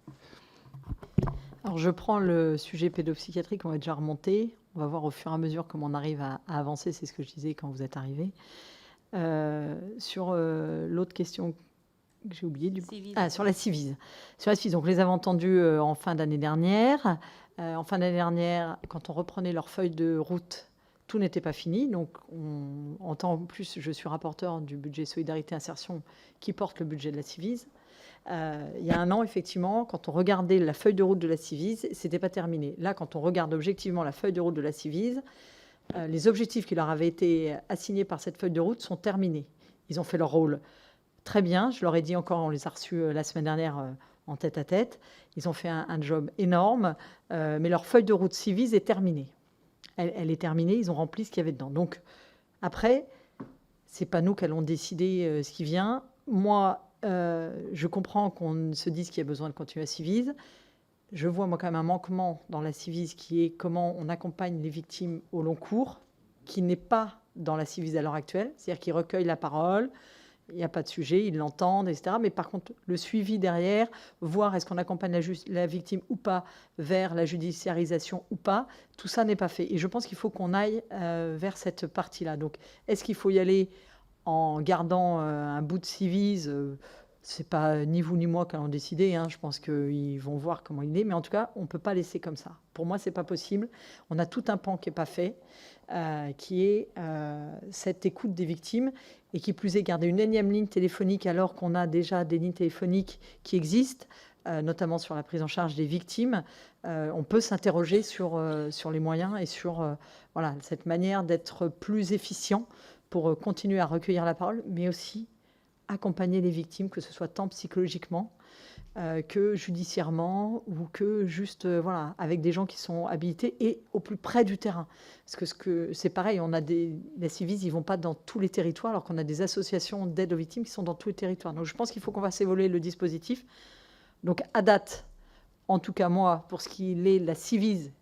Alors je prends le sujet pédopsychiatrie qu'on va déjà remonter, on va voir au fur et à mesure comment on arrive à avancer, c'est ce que je disais quand vous êtes arrivé. Sur l'autre question que j'ai oublié sur la Civise. Sur la Civise, donc, on les avait entendus en fin d'année dernière. En fin d'année dernière, quand on reprenait leur feuille de route, tout n'était pas fini. Donc, en temps plus, je suis rapporteur du budget Solidarité Insertion qui porte le budget de la Civise. Il y a un an, effectivement, quand on regardait la feuille de route de la Civise, c'était pas terminé. Là, quand on regarde objectivement la feuille de route de la Civise, les objectifs qui leur avaient été assignés par cette feuille de route sont terminés. Ils ont fait leur rôle très bien, je leur ai dit encore, on les a reçus la semaine dernière en tête-à-tête. Ils ont fait un job énorme, mais leur feuille de route Civise est terminée. Elle est terminée, ils ont rempli ce qu'il y avait dedans. Donc, après, ce n'est pas nous qui allons décider ce qui vient. Moi, je comprends qu'on se dise qu'il y a besoin de continuer la Civise. Je vois, moi, quand même un manquement dans la Civise qui est comment on accompagne les victimes au long cours, qui n'est pas dans la Civise à l'heure actuelle. C'est-à-dire qu'ils recueillent la parole, il n'y a pas de sujet, ils l'entendent, etc. Mais par contre, le suivi derrière, voir est-ce qu'on accompagne la victime ou pas vers la judiciarisation ou pas, tout ça n'est pas fait. Et je pense qu'il faut qu'on aille vers cette partie-là. Donc, est-ce qu'il faut y aller en gardant un bout de Civise c'est pas ni vous ni moi qui allons décider. Je pense qu'ils vont voir comment il est. Mais en tout cas, on ne peut pas laisser comme ça. Pour moi, ce n'est pas possible. On a tout un pan qui n'est pas fait, qui est cette écoute des victimes. Et qui plus est, garder une énième ligne téléphonique alors qu'on a déjà des lignes téléphoniques qui existent. notamment sur la prise en charge des victimes, on peut s'interroger sur les moyens et sur voilà, cette manière d'être plus efficient pour continuer à recueillir la parole, mais aussi accompagner les victimes, que ce soit tant psychologiquement que judiciairement ou que juste voilà, avec des gens qui sont habilités et au plus près du terrain. Parce que c'est pareil, on a les Civis, ils vont pas dans tous les territoires, alors qu'on a des associations d'aide aux victimes qui sont dans tous les territoires. Donc je pense qu'il faut qu'on fasse évoluer le dispositif. Donc à date, en tout cas moi, pour ce qui est la Civis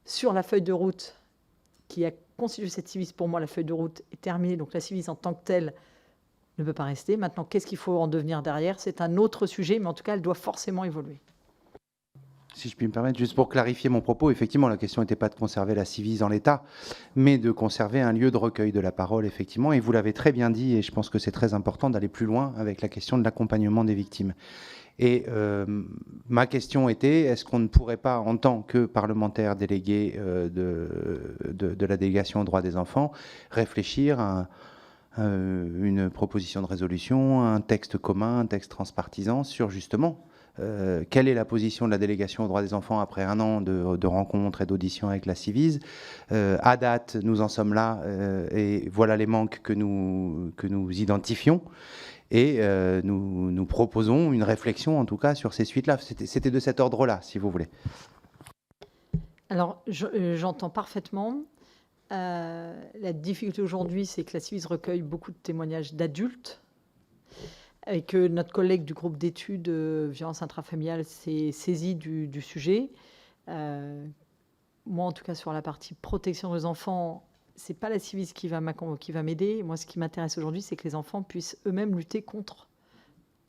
sur la feuille de route qui a constitué cette Civis, pour moi la feuille de route est terminée. Donc la Civis en tant que telle ne peut pas rester. Maintenant, qu'est-ce qu'il faut en devenir derrière? C'est un autre sujet, mais en tout cas, elle doit forcément évoluer. Si je puis me permettre, juste pour clarifier mon propos, effectivement, la question n'était pas de conserver la Civis en l'état, mais de conserver un lieu de recueil de la parole, effectivement. Et vous l'avez très bien dit, et je pense que c'est très important d'aller plus loin avec la question de l'accompagnement des victimes. Et ma question était, est-ce qu'on ne pourrait pas, en tant que parlementaire délégué de la délégation aux droits des enfants, réfléchir à une proposition de résolution, un texte commun, un texte transpartisan sur justement quelle est la position de la délégation aux droits des enfants après un an de rencontres et d'auditions avec la Civis. À date, nous en sommes là et voilà les manques que nous identifions. Et nous proposons une réflexion, en tout cas, sur ces suites-là. C'était de cet ordre-là, si vous voulez. Alors, j'entends parfaitement. La difficulté aujourd'hui, c'est que la Civis recueille beaucoup de témoignages d'adultes et que notre collègue du groupe d'études violence intrafamiliale s'est saisi du sujet. Moi, en tout cas, sur la partie protection des enfants, c'est pas la Civis qui va m'aider. Moi, ce qui m'intéresse aujourd'hui, c'est que les enfants puissent eux-mêmes lutter contre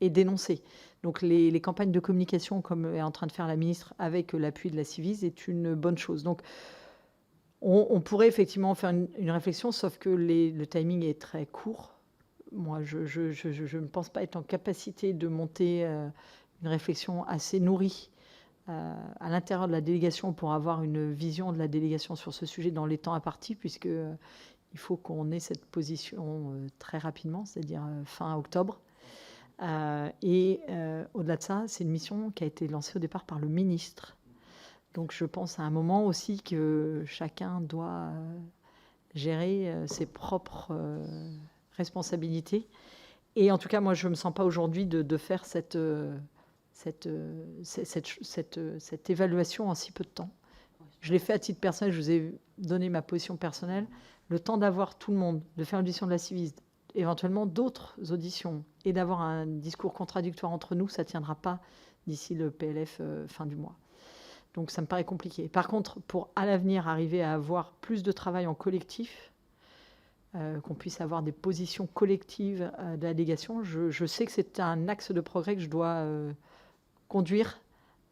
et dénoncer. Donc, les campagnes de communication, comme est en train de faire la ministre avec l'appui de la Civis, est une bonne chose. Donc, on pourrait effectivement faire une réflexion, sauf que le timing est très court. Moi, je ne pense pas être en capacité de monter une réflexion assez nourrie à l'intérieur de la délégation pour avoir une vision de la délégation sur ce sujet dans les temps impartis, puisqu'il faut qu'on ait cette position très rapidement, c'est-à-dire fin octobre. Et au-delà de ça, c'est une mission qui a été lancée au départ par le ministre. Donc je pense à un moment aussi que chacun doit gérer ses propres responsabilités. Et en tout cas, moi, je ne me sens pas aujourd'hui de faire cette évaluation en si peu de temps. Je l'ai fait à titre personnel, je vous ai donné ma position personnelle. Le temps d'avoir tout le monde, de faire l'audition de la Civis, éventuellement d'autres auditions, et d'avoir un discours contradictoire entre nous, ça ne tiendra pas d'ici le PLF fin du mois. Donc ça me paraît compliqué. Par contre, pour à l'avenir arriver à avoir plus de travail en collectif, qu'on puisse avoir des positions collectives de la délégation, je sais que c'est un axe de progrès que je dois conduire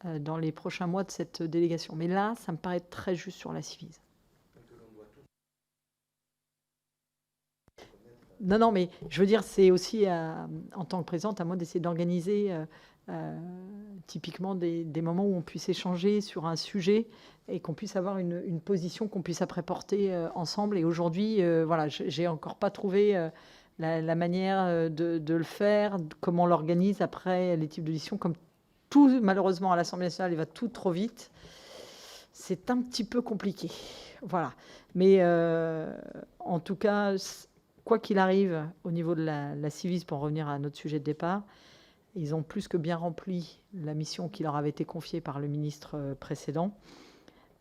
dans les prochains mois de cette délégation. Mais là, ça me paraît très juste sur la Civis. Non, mais je veux dire, c'est aussi, en tant que présidente, à moi d'essayer d'organiser typiquement des moments où on puisse échanger sur un sujet et qu'on puisse avoir une position qu'on puisse après porter ensemble. Et aujourd'hui, voilà, j'ai encore pas trouvé la manière de le faire, comment on l'organise après les types d'auditions. Comme tout, malheureusement, à l'Assemblée nationale, il va tout trop vite. C'est un petit peu compliqué. Voilà. Mais en tout cas, quoi qu'il arrive, au niveau de la Civis, pour revenir à notre sujet de départ, ils ont plus que bien rempli la mission qui leur avait été confiée par le ministre précédent.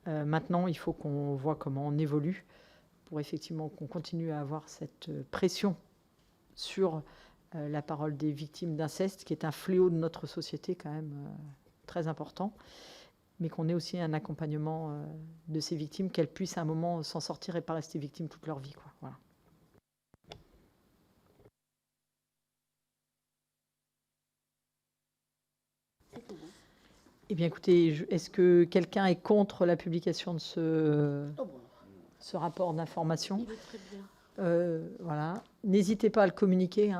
Maintenant, il faut qu'on voit comment on évolue pour effectivement qu'on continue à avoir cette pression sur la parole des victimes d'inceste, qui est un fléau de notre société quand même très important, mais qu'on ait aussi un accompagnement de ces victimes, qu'elles puissent à un moment s'en sortir et pas rester victimes toute leur vie, quoi. Voilà. Eh bien, écoutez, est-ce que quelqu'un est contre la publication de ce rapport d'information? Voilà. N'hésitez pas à le communiquer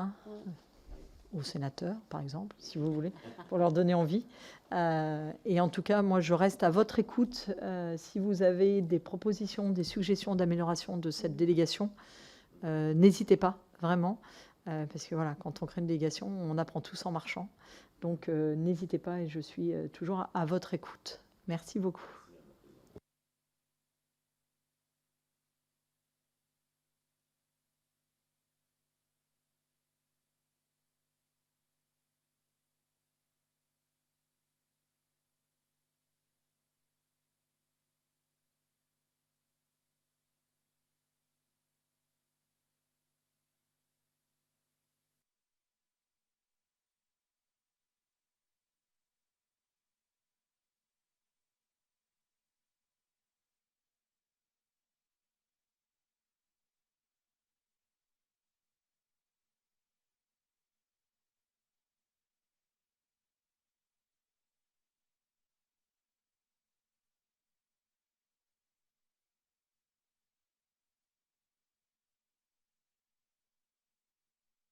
aux sénateurs, par exemple, si vous voulez, pour leur donner envie. Et en tout cas, moi, je reste à votre écoute. Si vous avez des propositions, des suggestions d'amélioration de cette délégation, n'hésitez pas, vraiment. Parce que voilà, quand on crée une délégation, on apprend tous en marchant. Donc n'hésitez pas et je suis toujours à votre écoute. Merci beaucoup.